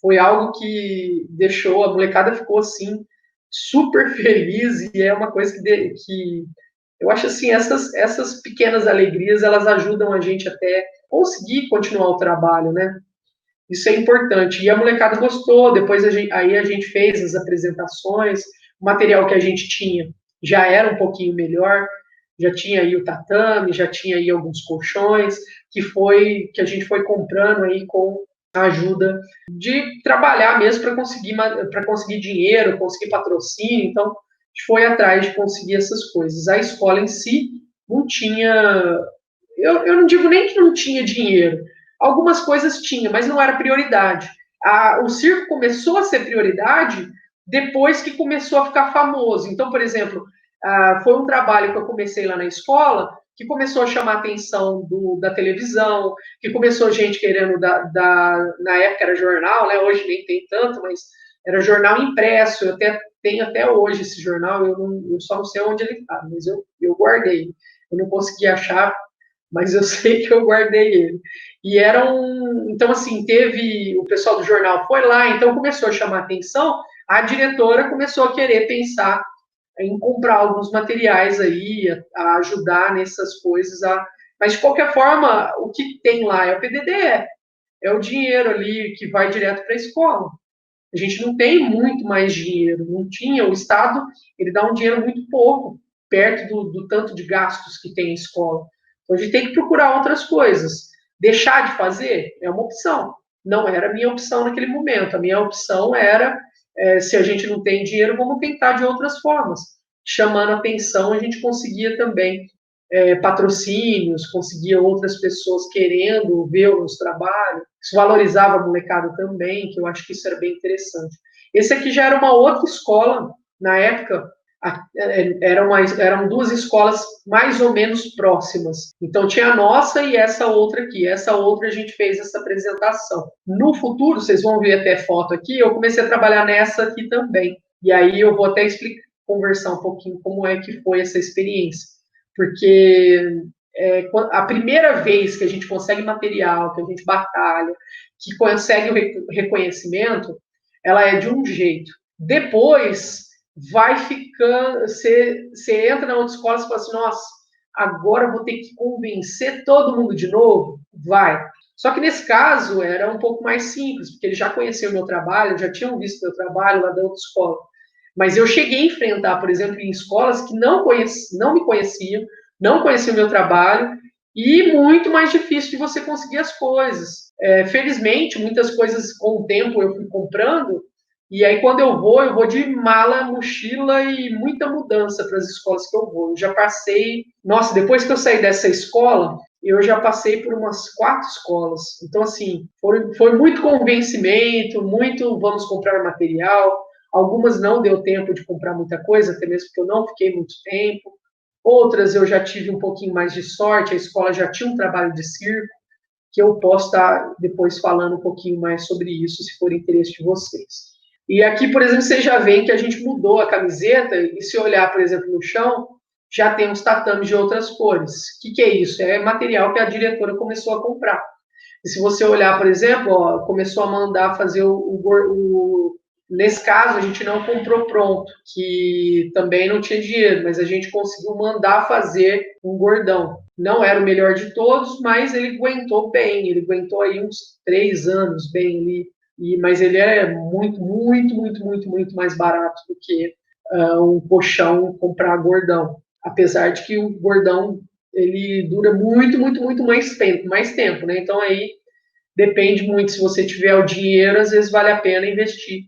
foi algo que deixou, a molecada ficou assim, super feliz, e é uma coisa que eu acho assim, essas pequenas alegrias, elas ajudam a gente até conseguir continuar o trabalho, né? Isso é importante. E a molecada gostou, depois aí a gente fez as apresentações, o material que a gente tinha já era um pouquinho melhor, já tinha aí o tatame, já tinha aí alguns colchões, que a gente foi comprando aí com a ajuda de trabalhar mesmo para conseguir dinheiro, conseguir patrocínio. Então, foi atrás de conseguir essas coisas. A escola em si não tinha, eu não digo nem que não tinha dinheiro, algumas coisas tinha, mas não era prioridade. O circo começou a ser prioridade depois que começou a ficar famoso. Então, por exemplo, foi um trabalho que eu comecei lá na escola, que começou a chamar a atenção da televisão, que começou gente querendo, na época era jornal, né? Hoje nem tem tanto, mas era jornal impresso, eu tenho até hoje esse jornal, eu só não sei onde ele está, mas eu guardei. Eu não consegui achar, mas eu sei que eu guardei ele. E então assim, o pessoal do jornal foi lá, então começou a chamar a atenção, a diretora começou a querer pensar em comprar alguns materiais aí, a ajudar nessas coisas. Mas, de qualquer forma, o que tem lá é o PDDE, é o dinheiro ali que vai direto para a escola. A gente não tem muito mais dinheiro, não tinha. O Estado, ele dá um dinheiro muito pouco, perto do tanto de gastos que tem a escola. Então, a gente tem que procurar outras coisas. Deixar de fazer é uma opção. Não era a minha opção naquele momento. A minha opção era, se a gente não tem dinheiro, vamos tentar de outras formas. Chamando atenção, a gente conseguia também patrocínios, conseguia outras pessoas querendo ver os trabalhos. Isso valorizava a molecada também, que eu acho que isso era bem interessante. Esse aqui já era uma outra escola, na época, eram duas escolas mais ou menos próximas. Então tinha a nossa e essa outra aqui. Essa outra a gente fez essa apresentação. No futuro, vocês vão ver até foto aqui, eu comecei a trabalhar nessa aqui também. E aí eu vou até conversar um pouquinho como é que foi essa experiência. Porque a primeira vez que a gente consegue material, que a gente batalha, que consegue o reconhecimento, ela é de um jeito. Depois vai ficando, você entra na outra escola e fala assim, nossa, agora eu vou ter que convencer todo mundo de novo? Vai. Só que nesse caso era um pouco mais simples, porque eles já conheciam o meu trabalho, já tinham visto meu trabalho lá da outra escola. Mas eu cheguei a enfrentar, por exemplo, em escolas que não me conheciam, não conheciam o meu trabalho, e muito mais difícil de você conseguir as coisas. Felizmente, muitas coisas com o tempo eu fui comprando, e aí quando eu vou de mala, mochila e muita mudança para as escolas que eu vou. Eu já passei, nossa, depois que eu saí dessa escola, eu já passei por umas 4 escolas. Então, assim, foi muito convencimento, muito vamos comprar material. Algumas não deu tempo de comprar muita coisa, até mesmo porque eu não fiquei muito tempo. Outras eu já tive um pouquinho mais de sorte, a escola já tinha um trabalho de circo, que eu posso estar depois falando um pouquinho mais sobre isso, se for interesse de vocês. E aqui, por exemplo, vocês já veem que a gente mudou a camiseta, e se olhar, por exemplo, no chão, já tem uns tatames de outras cores. O que é isso? É material que a diretora começou a comprar. E se você olhar, por exemplo, ó, começou a mandar fazer nesse caso, a gente não comprou pronto, que também não tinha dinheiro, mas a gente conseguiu mandar fazer um gordão. Não era o melhor de todos, mas ele aguentou bem, ele aguentou aí uns 3 anos bem ali. Mas ele é muito, muito, muito, muito, muito mais barato do que um colchão comprar gordão. Apesar de que o gordão ele dura muito, muito, muito mais tempo, né? Então aí depende muito, se você tiver o dinheiro, às vezes vale a pena investir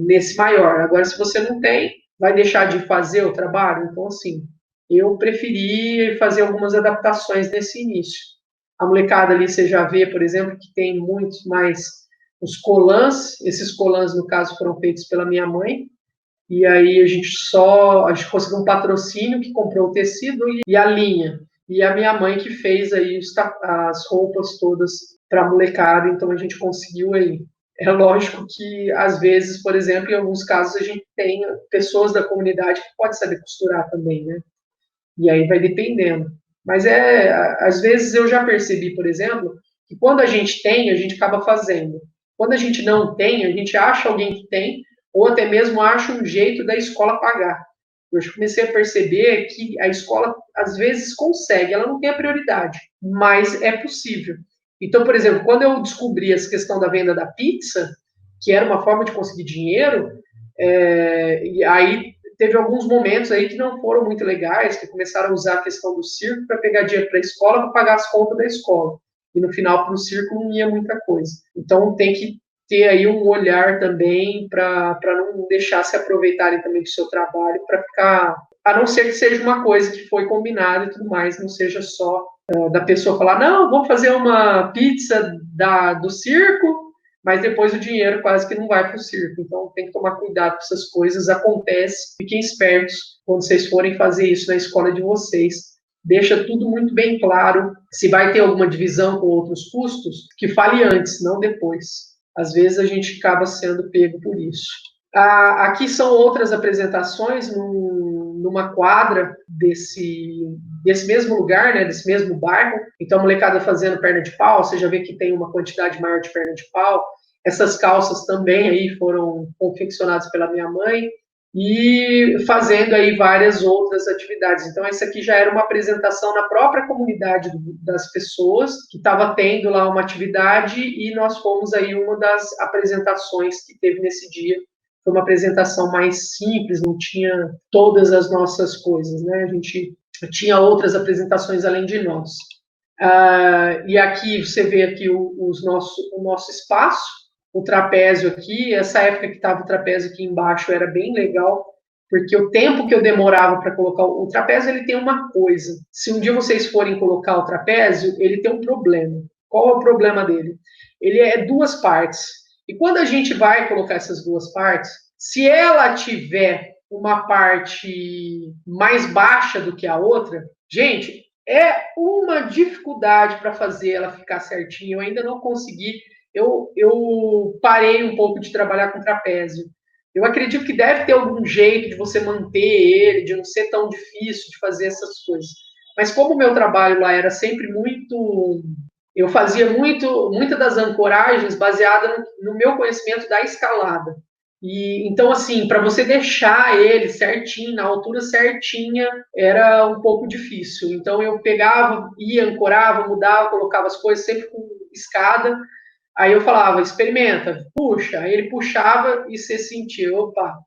nesse maior. Agora, se você não tem, vai deixar de fazer o trabalho? Então, assim, eu preferi fazer algumas adaptações nesse início. A molecada ali, você já vê, por exemplo, que tem muitos mais os colãs. Esses colãs, no caso, foram feitos pela minha mãe. E aí a gente conseguiu um patrocínio que comprou o tecido e a linha. E a minha mãe que fez aí as roupas todas para a molecada, então a gente conseguiu aí. É lógico que, às vezes, por exemplo, em alguns casos, a gente tem pessoas da comunidade que podem saber costurar também, né? E aí vai dependendo. Mas às vezes eu já percebi, por exemplo, que quando a gente tem, a gente acaba fazendo. Quando a gente não tem, a gente acha alguém que tem, ou até mesmo acha um jeito da escola pagar. Eu comecei a perceber que a escola, às vezes, consegue, ela não tem a prioridade, mas é possível. Então, por exemplo, quando eu descobri essa questão da venda da pizza, que era uma forma de conseguir dinheiro, e aí teve alguns momentos aí que não foram muito legais, que começaram a usar a questão do circo para pegar dinheiro para a escola, para pagar as contas da escola. E no final, para o circo, não ia muita coisa. Então, tem que ter aí um olhar também para não deixar se aproveitarem também do seu trabalho, para ficar, a não ser que seja uma coisa que foi combinada e tudo mais, não seja só da pessoa falar, não, vou fazer uma pizza do circo, mas depois o dinheiro quase que não vai para o circo. Então tem que tomar cuidado com essas coisas, acontece, fiquem espertos quando vocês forem fazer isso na escola de vocês. Deixa tudo muito bem claro. Se vai ter alguma divisão com outros custos, que fale antes, não depois. Às vezes a gente acaba sendo pego por isso. Aqui são outras apresentações numa quadra desse mesmo lugar, né, desse mesmo bairro. Então, a molecada fazendo perna de pau, você já vê que tem uma quantidade maior de perna de pau. Essas calças também aí foram confeccionadas pela minha mãe e fazendo aí várias outras atividades. Então, essa aqui já era uma apresentação na própria comunidade das pessoas, que estava tendo lá uma atividade, e nós fomos aí uma das apresentações que teve nesse dia. Foi uma apresentação mais simples, não tinha todas as nossas coisas, né? A gente tinha outras apresentações além de nós. E aqui você vê aqui o nosso espaço, o trapézio aqui. Essa época que estava o trapézio aqui embaixo era bem legal, porque o tempo que eu demorava para colocar o trapézio, ele tem uma coisa. Se um dia vocês forem colocar o trapézio, ele tem um problema. Qual é o problema dele? Ele é duas partes. E quando a gente vai colocar essas duas partes, se ela tiver uma parte mais baixa do que a outra, gente, é uma dificuldade para fazer ela ficar certinha. Eu ainda não consegui. Eu parei um pouco de trabalhar com trapézio. Eu acredito que deve ter algum jeito de você manter ele, de não ser tão difícil de fazer essas coisas. Mas como o meu trabalho lá era sempre muito... Eu fazia muitas das ancoragens baseada no meu conhecimento da escalada. E então, assim, para você deixar ele certinho, na altura certinha, era um pouco difícil. Então, eu pegava, ia, ancorava, mudava, colocava as coisas sempre com escada. Aí eu falava, experimenta, puxa. Aí ele puxava e você sentia, opa,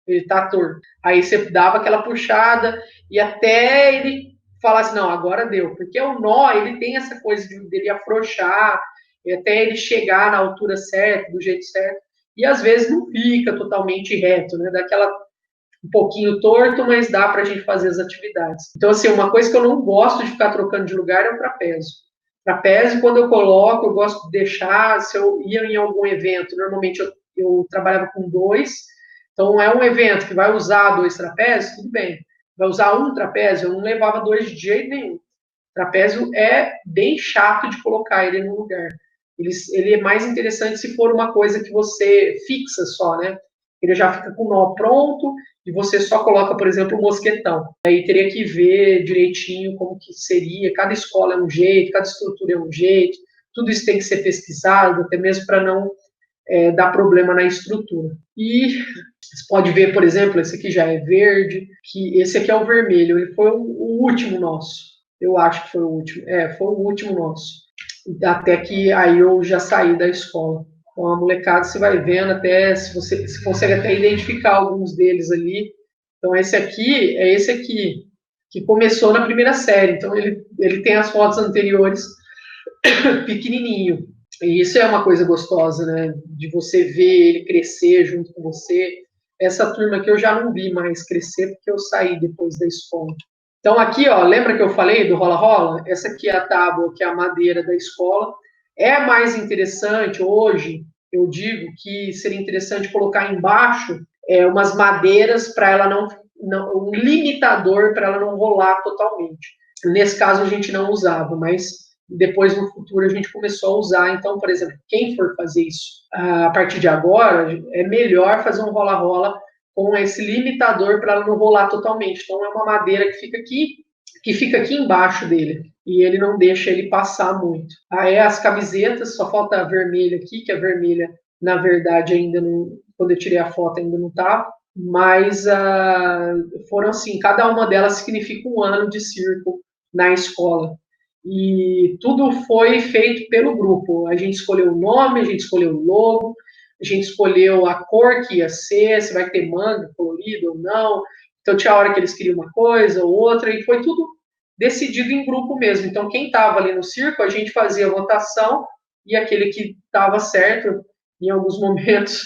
ele tá torto. Aí você dava aquela puxada e até ele falasse, não, agora deu. Porque o nó, ele tem essa coisa dele afrouxar, e até ele chegar na altura certa, do jeito certo. E às vezes não fica totalmente reto, né? Dá aquela um pouquinho torto, mas dá para a gente fazer as atividades. Então, assim, uma coisa que eu não gosto de ficar trocando de lugar é o trapézio. Trapézio, quando eu coloco, eu gosto de deixar, se eu ia em algum evento, normalmente eu trabalhava com dois, então é um evento que vai usar dois trapézios, tudo bem. Vai usar um trapézio, eu não levava dois de jeito nenhum. Trapézio é bem chato de colocar ele no lugar. Ele é mais interessante se for uma coisa que você fixa só, né? Ele já fica com o nó pronto e você só coloca, por exemplo, o mosquetão. Aí teria que ver direitinho como que seria. Cada escola é um jeito, cada estrutura é um jeito. Tudo isso tem que ser pesquisado, até mesmo para não dar problema na estrutura. E você pode ver, por exemplo, esse aqui já é verde, que esse aqui é o vermelho. Ele foi o último nosso. Eu acho que foi o último. Foi o último nosso. Até que aí eu já saí da escola. Então, a molecada, você vai vendo até, se consegue até identificar alguns deles ali. Então, esse aqui é esse aqui, que começou na primeira série. Então, ele tem as fotos anteriores pequenininho. E isso é uma coisa gostosa, né? De você ver ele crescer junto com você. Essa turma aqui eu já não vi mais crescer, porque eu saí depois da escola. Então, aqui, ó, lembra que eu falei do rola-rola? Essa aqui é a tábua, que é a madeira da escola. É mais interessante hoje, eu digo que seria interessante colocar embaixo umas madeiras para ela não, um limitador para ela não rolar totalmente. Nesse caso a gente não usava, mas depois no futuro a gente começou a usar. Então, por exemplo, quem for fazer isso a partir de agora, é melhor fazer um rola-rola com esse limitador para ela não rolar totalmente. Então é uma madeira que fica aqui embaixo dele e ele não deixa ele passar muito. Aí as camisetas, só falta a vermelha aqui, que a vermelha, na verdade, ainda não, quando eu tirei a foto ainda não estava, mas foram assim, cada uma delas significa um ano de circo na escola. E tudo foi feito pelo grupo. A gente escolheu o nome, a gente escolheu o logo, a gente escolheu a cor que ia ser, se vai ter manga colorido ou não. Então tinha hora que eles queriam uma coisa ou outra, e foi tudo decidido em grupo mesmo. Então quem estava ali no circo, a gente fazia a votação, e aquele que estava certo em alguns momentos.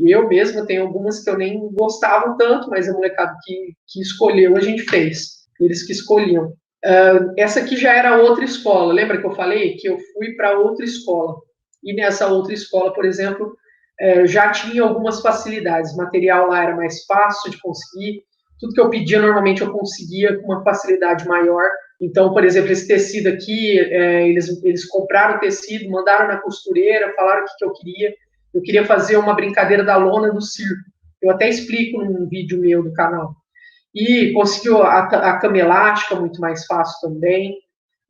Eu mesma tenho algumas que eu nem gostava tanto, mas a molecada que escolheu, a gente fez. Eles que escolhiam. Essa aqui já era outra escola. Lembra que eu falei que eu fui para outra escola? E nessa outra escola, por exemplo, já tinha algumas facilidades. O material lá era mais fácil de conseguir. Tudo que eu pedia, normalmente eu conseguia com uma facilidade maior. Então, por exemplo, esse tecido aqui, eles compraram o tecido, mandaram na costureira, falaram o que eu queria. Eu queria fazer uma brincadeira da lona do circo. Eu até explico num vídeo meu do canal. E conseguiu a cama elástica muito mais fácil também.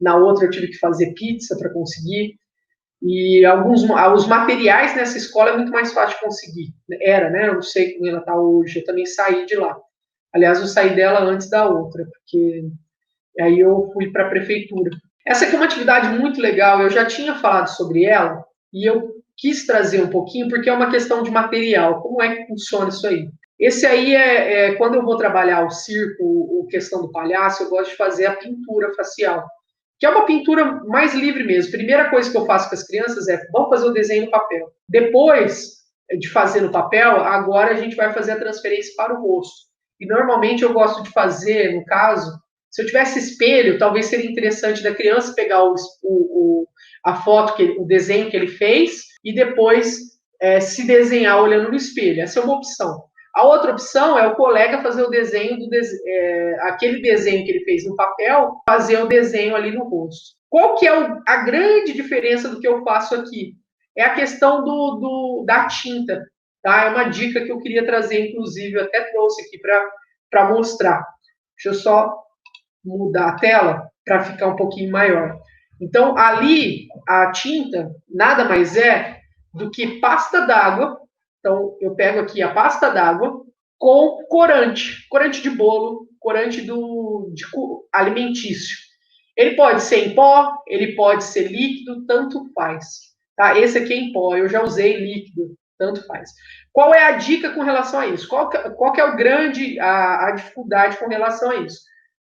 Na outra eu tive que fazer pizza para conseguir. E os materiais nessa escola é muito mais fácil de conseguir. Era, né? Eu não sei como ela está hoje. Eu também saí de lá. Aliás, eu saí dela antes da outra, porque aí eu fui para a prefeitura. Essa aqui é uma atividade muito legal. Eu já tinha falado sobre ela e eu quis trazer um pouquinho, porque é uma questão de material. Como é que funciona isso aí? Esse aí quando eu vou trabalhar o circo, a questão do palhaço, eu gosto de fazer a pintura facial, que é uma pintura mais livre mesmo. Primeira coisa que eu faço com as crianças vamos fazer o desenho no papel. Depois de fazer no papel, agora a gente vai fazer a transferência para o rosto. E normalmente eu gosto de fazer, no caso, se eu tivesse espelho, talvez seria interessante da criança pegar a foto, o desenho que ele fez, e depois se desenhar olhando no espelho. Essa é uma opção. A outra opção é o colega fazer o desenho, aquele desenho que ele fez no papel, fazer o desenho ali no rosto. Qual que é a grande diferença do que eu faço aqui? É a questão da tinta. Tá? É uma dica que eu queria trazer, inclusive, eu até trouxe aqui para mostrar. Deixa eu só mudar a tela para ficar um pouquinho maior. Então, ali, a tinta nada mais é do que pasta d'água. Então, eu pego aqui a pasta d'água com corante de bolo, corante alimentício. Ele pode ser em pó, ele pode ser líquido, tanto faz. Tá? Esse aqui é em pó, eu já usei líquido, tanto faz. Qual é a dica com relação a isso? Qual que é a dificuldade com relação a isso?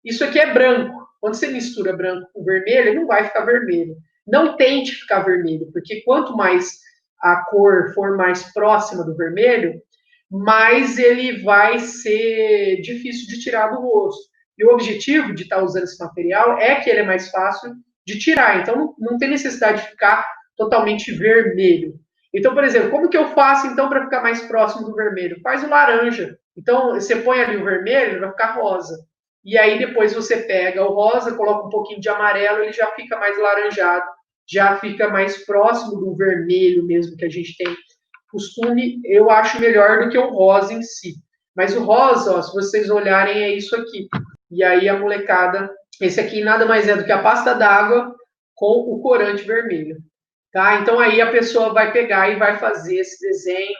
Isso aqui é branco. Quando você mistura branco com vermelho, ele não vai ficar vermelho. Não tente ficar vermelho, porque quanto mais a cor for mais próxima do vermelho, mais ele vai ser difícil de tirar do rosto. E o objetivo de estar usando esse material é que ele é mais fácil de tirar. Então, não tem necessidade de ficar totalmente vermelho. Então, por exemplo, como que eu faço, então, para ficar mais próximo do vermelho? Faz o laranja. Então, você põe ali o vermelho, ele vai ficar rosa. E aí, depois você pega o rosa, coloca um pouquinho de amarelo, ele já fica mais laranjado, já fica mais próximo do vermelho mesmo que a gente tem costume, eu acho melhor do que o rosa em si. Mas o rosa, ó, se vocês olharem, é isso aqui. E aí a molecada, esse aqui nada mais é do que a pasta d'água com o corante vermelho. Tá? Então aí a pessoa vai pegar e vai fazer esse desenho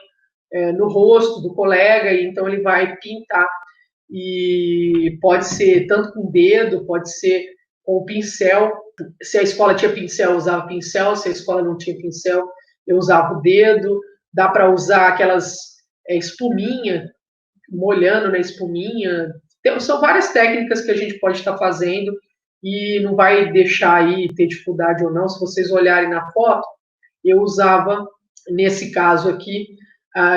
no rosto do colega, e então ele vai pintar. E pode ser tanto com o dedo, pode ser com o pincel. Se a escola tinha pincel, eu usava pincel. Se a escola não tinha pincel, eu usava o dedo. Dá para usar aquelas espuminha, molhando na espuminha. São várias técnicas que a gente pode estar fazendo e não vai deixar aí ter dificuldade ou não. Se vocês olharem na foto, eu usava, nesse caso aqui,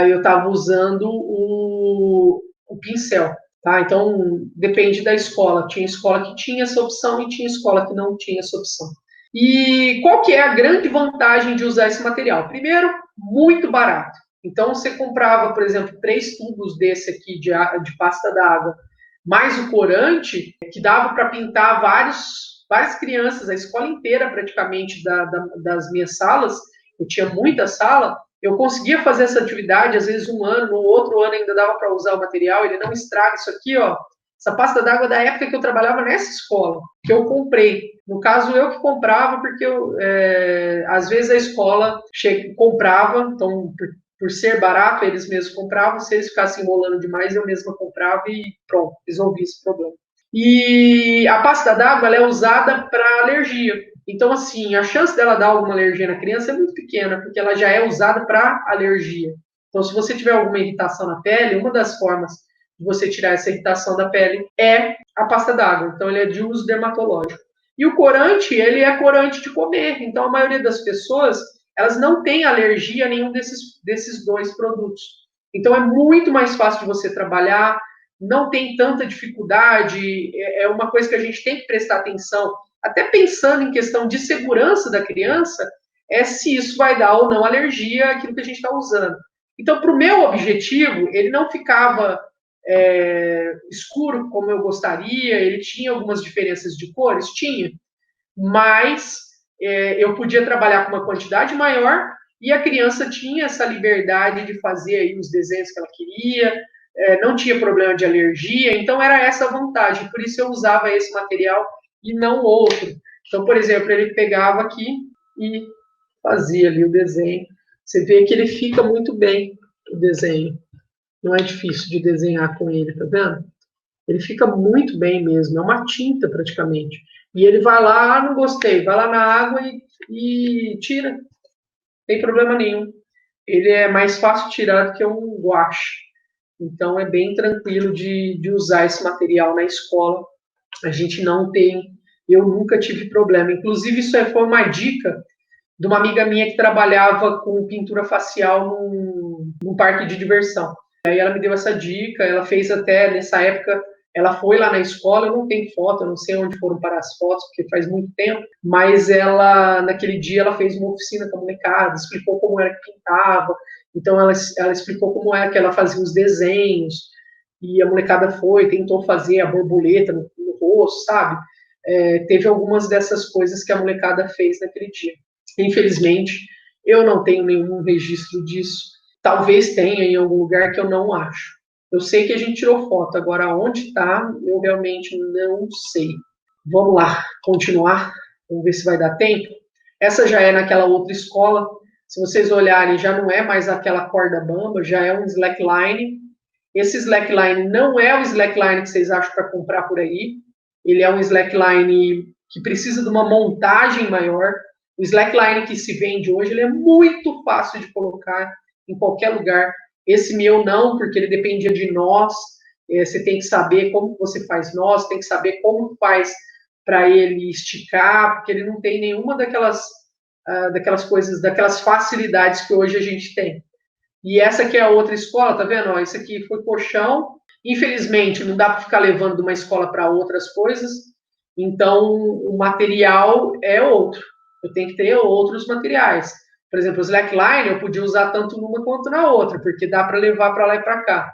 eu estava usando o pincel. Tá? Então, depende da escola. Tinha escola que tinha essa opção e tinha escola que não tinha essa opção. E qual que é a grande vantagem de usar esse material? Primeiro, muito barato. Então, você comprava, por exemplo, 3 tubos desse aqui de pasta d'água, mais o corante, que dava para pintar várias crianças, a escola inteira praticamente das minhas salas. Eu tinha muita sala, eu conseguia fazer essa atividade, às vezes um ano, no outro ano ainda dava para usar o material, ele não estraga. Isso aqui, ó, essa pasta d'água da época que eu trabalhava nessa escola, que eu comprei. No caso, eu que comprava, porque às vezes a escola comprava, então, por ser barato, eles mesmos compravam. Se eles ficassem enrolando demais, eu mesma comprava e pronto, resolvi esse problema. E a pasta d'água ela é usada para alergia. Então, assim, a chance dela dar alguma alergia na criança é muito pequena, porque ela já é usada para alergia. Então, se você tiver alguma irritação na pele, uma das formas de você tirar essa irritação da pele é a pasta d'água. Então, ele é de uso dermatológico. E o corante, ele é corante de comer. Então, a maioria das pessoas, elas não têm alergia a nenhum desses dois produtos. Então, é muito mais fácil de você trabalhar, não tem tanta dificuldade, é uma coisa que a gente tem que prestar atenção, até pensando em questão de segurança da criança, é se isso vai dar ou não alergia àquilo que a gente está usando. Então, para o meu objetivo, ele não ficava escuro como eu gostaria, ele tinha algumas diferenças de cores, tinha, mas eu podia trabalhar com uma quantidade maior e a criança tinha essa liberdade de fazer aí os desenhos que ela queria, não tinha problema de alergia, então era essa a vantagem, por isso eu usava esse material e não outro. Então, por exemplo, ele pegava aqui e fazia ali o desenho. Você vê que ele fica muito bem, o desenho. Não é difícil de desenhar com ele, tá vendo? Ele fica muito bem mesmo, é uma tinta praticamente. E ele vai lá, não gostei, vai lá na água e tira, não tem problema nenhum. Ele é mais fácil de tirar do que um guache. Então é bem tranquilo de usar esse material na escola. A gente não tem, eu nunca tive problema. Inclusive, isso foi uma dica de uma amiga minha que trabalhava com pintura facial num parque de diversão. Aí ela me deu essa dica, ela fez até, nessa época, ela foi lá na escola, eu não tenho foto, eu não sei onde foram parar as fotos, porque faz muito tempo, mas ela, naquele dia, ela fez uma oficina com a molecada, explicou como era que pintava, então ela explicou como é que ela fazia os desenhos, e a molecada foi, tentou fazer a borboleta no rosto, sabe? Teve algumas dessas coisas que a molecada fez naquele dia. Infelizmente, eu não tenho nenhum registro disso. Talvez tenha em algum lugar que eu não acho. Eu sei que a gente tirou foto, agora onde está, eu realmente não sei. Vamos lá, continuar, vamos ver se vai dar tempo. Essa já é naquela outra escola. Se vocês olharem, já não é mais aquela corda bamba, já é um slackline. Esse slackline não é o slackline que vocês acham para comprar por aí. Ele é um slackline que precisa de uma montagem maior. O slackline que se vende hoje, ele é muito fácil de colocar em qualquer lugar. Esse meu não, porque ele dependia de nós. Você tem que saber como você faz nós, tem que saber como faz para ele esticar, porque ele não tem nenhuma daquelas coisas, daquelas facilidades que hoje a gente tem. E essa aqui é a outra escola, tá vendo? Ó, isso aqui foi colchão. Infelizmente, não dá para ficar levando de uma escola para outras coisas. Então, o material é outro. Eu tenho que ter outros materiais. Por exemplo, o slackline eu podia usar tanto numa quanto na outra, porque dá para levar para lá e para cá.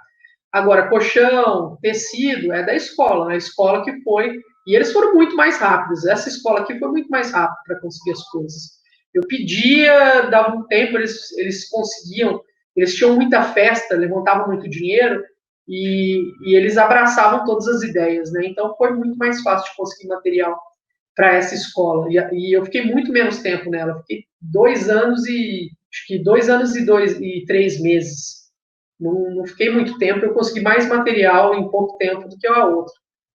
Agora, colchão, tecido, é da escola, a escola que foi. E eles foram muito mais rápidos. Essa escola aqui foi muito mais rápida para conseguir as coisas. Eu pedia, dava um tempo, eles conseguiam. Eles tinham muita festa, levantavam muito dinheiro e eles abraçavam todas as ideias, né? Então foi muito mais fácil de conseguir material para essa escola. E eu fiquei muito menos tempo nela. Fiquei 2 anos acho que 2 anos e 3 meses. Não fiquei muito tempo. Eu consegui mais material em pouco tempo do que a outra.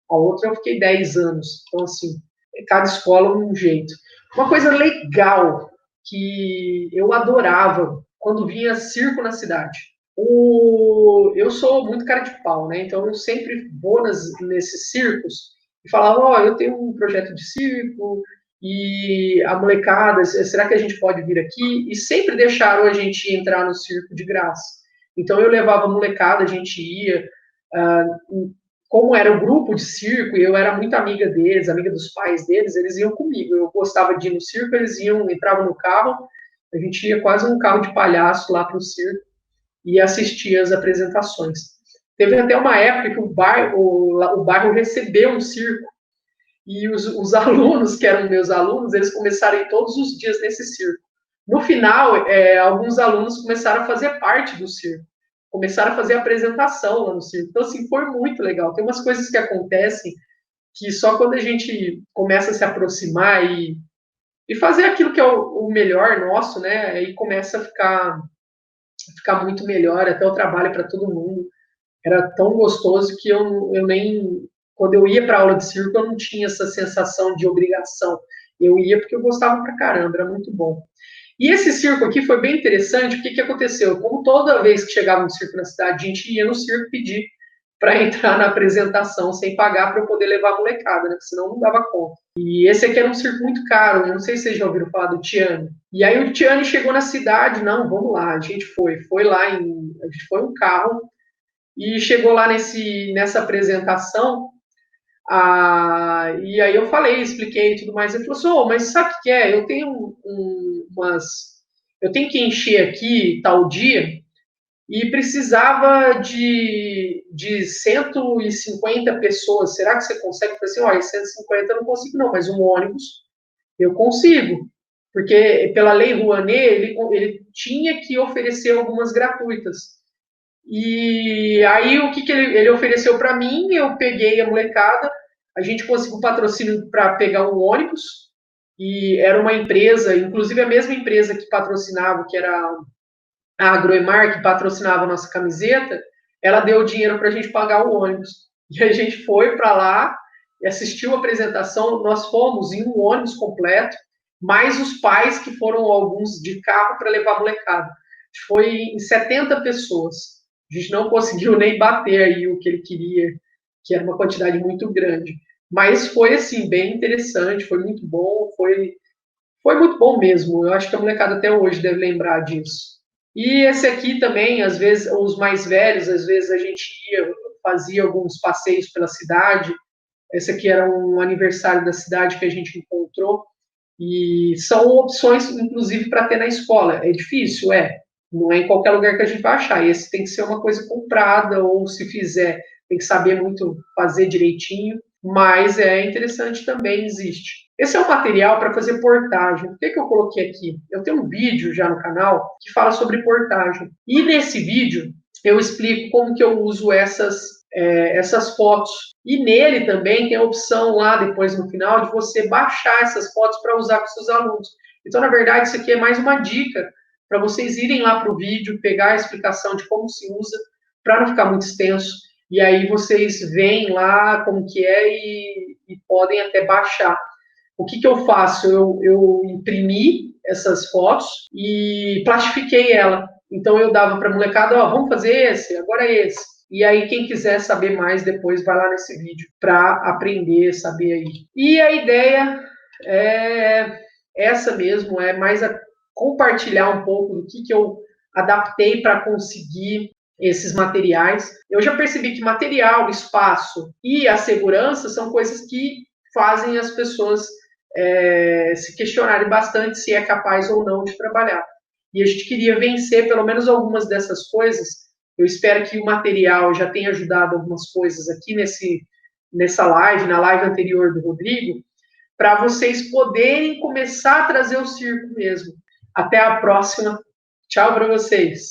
A outra eu fiquei 10 anos. Então assim, cada escola um jeito. Uma coisa legal que eu adorava quando vinha circo na cidade. Eu sou muito cara de pau, né? Então eu sempre vou nesses circos e falava, ó, eu tenho um projeto de circo e a molecada, será que a gente pode vir aqui? E sempre deixaram a gente entrar no circo de graça. Então eu levava a molecada, a gente ia, como era o grupo de circo, e eu era muito amiga deles, amiga dos pais deles, eles iam comigo. Eu gostava de ir no circo, eles entravam no carro, a gente ia quase um carro de palhaço lá para o circo e assistia as apresentações. Teve até uma época que o bairro recebeu um circo e os alunos, que eram meus alunos, eles começaram a ir todos os dias nesse circo. No final, alguns alunos começaram a fazer parte do circo, começaram a fazer apresentação lá no circo. Então, assim, foi muito legal. Tem umas coisas que acontecem que só quando a gente começa a se aproximar e fazer aquilo que é o melhor nosso, né, aí começa a ficar muito melhor, até o trabalho para todo mundo. Era tão gostoso que eu nem... Quando eu ia para aula de circo, eu não tinha essa sensação de obrigação. Eu ia porque eu gostava pra caramba, era muito bom. E esse circo aqui foi bem interessante, o que aconteceu? Como toda vez que chegava um circo na cidade, a gente ia no circo pedir para entrar na apresentação sem pagar para eu poder levar a molecada, né? Senão não dava conta. E esse aqui era um circo muito caro, eu não sei se vocês já ouviram falar do Tiani. E aí o Tiani chegou na cidade, não, vamos lá, a gente foi lá, a gente foi um carro, e chegou lá nessa apresentação, e aí eu falei, expliquei e tudo mais. Ele falou assim, oh, mas sabe o que é? Eu tenho eu tenho que encher aqui tal dia e precisava de 150 pessoas. Será que você consegue? Eu falei assim, olha, 150 eu não consigo não, mas um ônibus eu consigo. Porque pela lei Rouanet, ele tinha que oferecer algumas gratuitas. E aí o que ele ofereceu para mim, eu peguei a molecada, a gente conseguiu patrocínio para pegar um ônibus, e era uma empresa, inclusive a mesma empresa que patrocinava, que era a Agroemar, que patrocinava a nossa camiseta, ela deu o dinheiro para a gente pagar o ônibus. E a gente foi para lá e assistiu a apresentação, nós fomos em um ônibus completo, mais os pais que foram alguns de carro para levar a molecada. Foi em 70 pessoas. A gente não conseguiu nem bater aí o que ele queria, que era uma quantidade muito grande. Mas foi, assim, bem interessante, foi muito bom, foi muito bom mesmo. Eu acho que a molecada até hoje deve lembrar disso. E esse aqui também, às vezes, os mais velhos, às vezes a gente fazia alguns passeios pela cidade. Esse aqui era um aniversário da cidade que a gente encontrou. E são opções, inclusive, para ter na escola. É difícil, é. Não é em qualquer lugar que a gente vai achar. Esse tem que ser uma coisa comprada, ou se fizer, tem que saber muito fazer direitinho. Mas é interessante também, existe. Esse é um material para fazer portagem. O que eu coloquei aqui? Eu tenho um vídeo já no canal que fala sobre portagem. E nesse vídeo eu explico como que eu uso essas fotos. E nele também tem a opção lá, depois no final, de você baixar essas fotos para usar com seus alunos. Então, na verdade, isso aqui é mais uma dica para vocês irem lá para o vídeo, pegar a explicação de como se usa, para não ficar muito extenso. E aí vocês veem lá como que é e podem até baixar. O que eu faço? Eu imprimi essas fotos e plastifiquei ela. Então eu dava para a molecada, ó, vamos fazer esse, agora é esse. E aí quem quiser saber mais depois vai lá nesse vídeo para aprender, saber aí. E a ideia é essa mesmo, é mais compartilhar um pouco do que eu adaptei para conseguir esses materiais. Eu já percebi que material, espaço e a segurança são coisas que fazem as pessoas se questionarem bastante se é capaz ou não de trabalhar. E a gente queria vencer pelo menos algumas dessas coisas. Eu espero que o material já tenha ajudado algumas coisas aqui nessa live, na live anterior do Rodrigo, para vocês poderem começar a trazer o circo mesmo. Até a próxima. Tchau para vocês.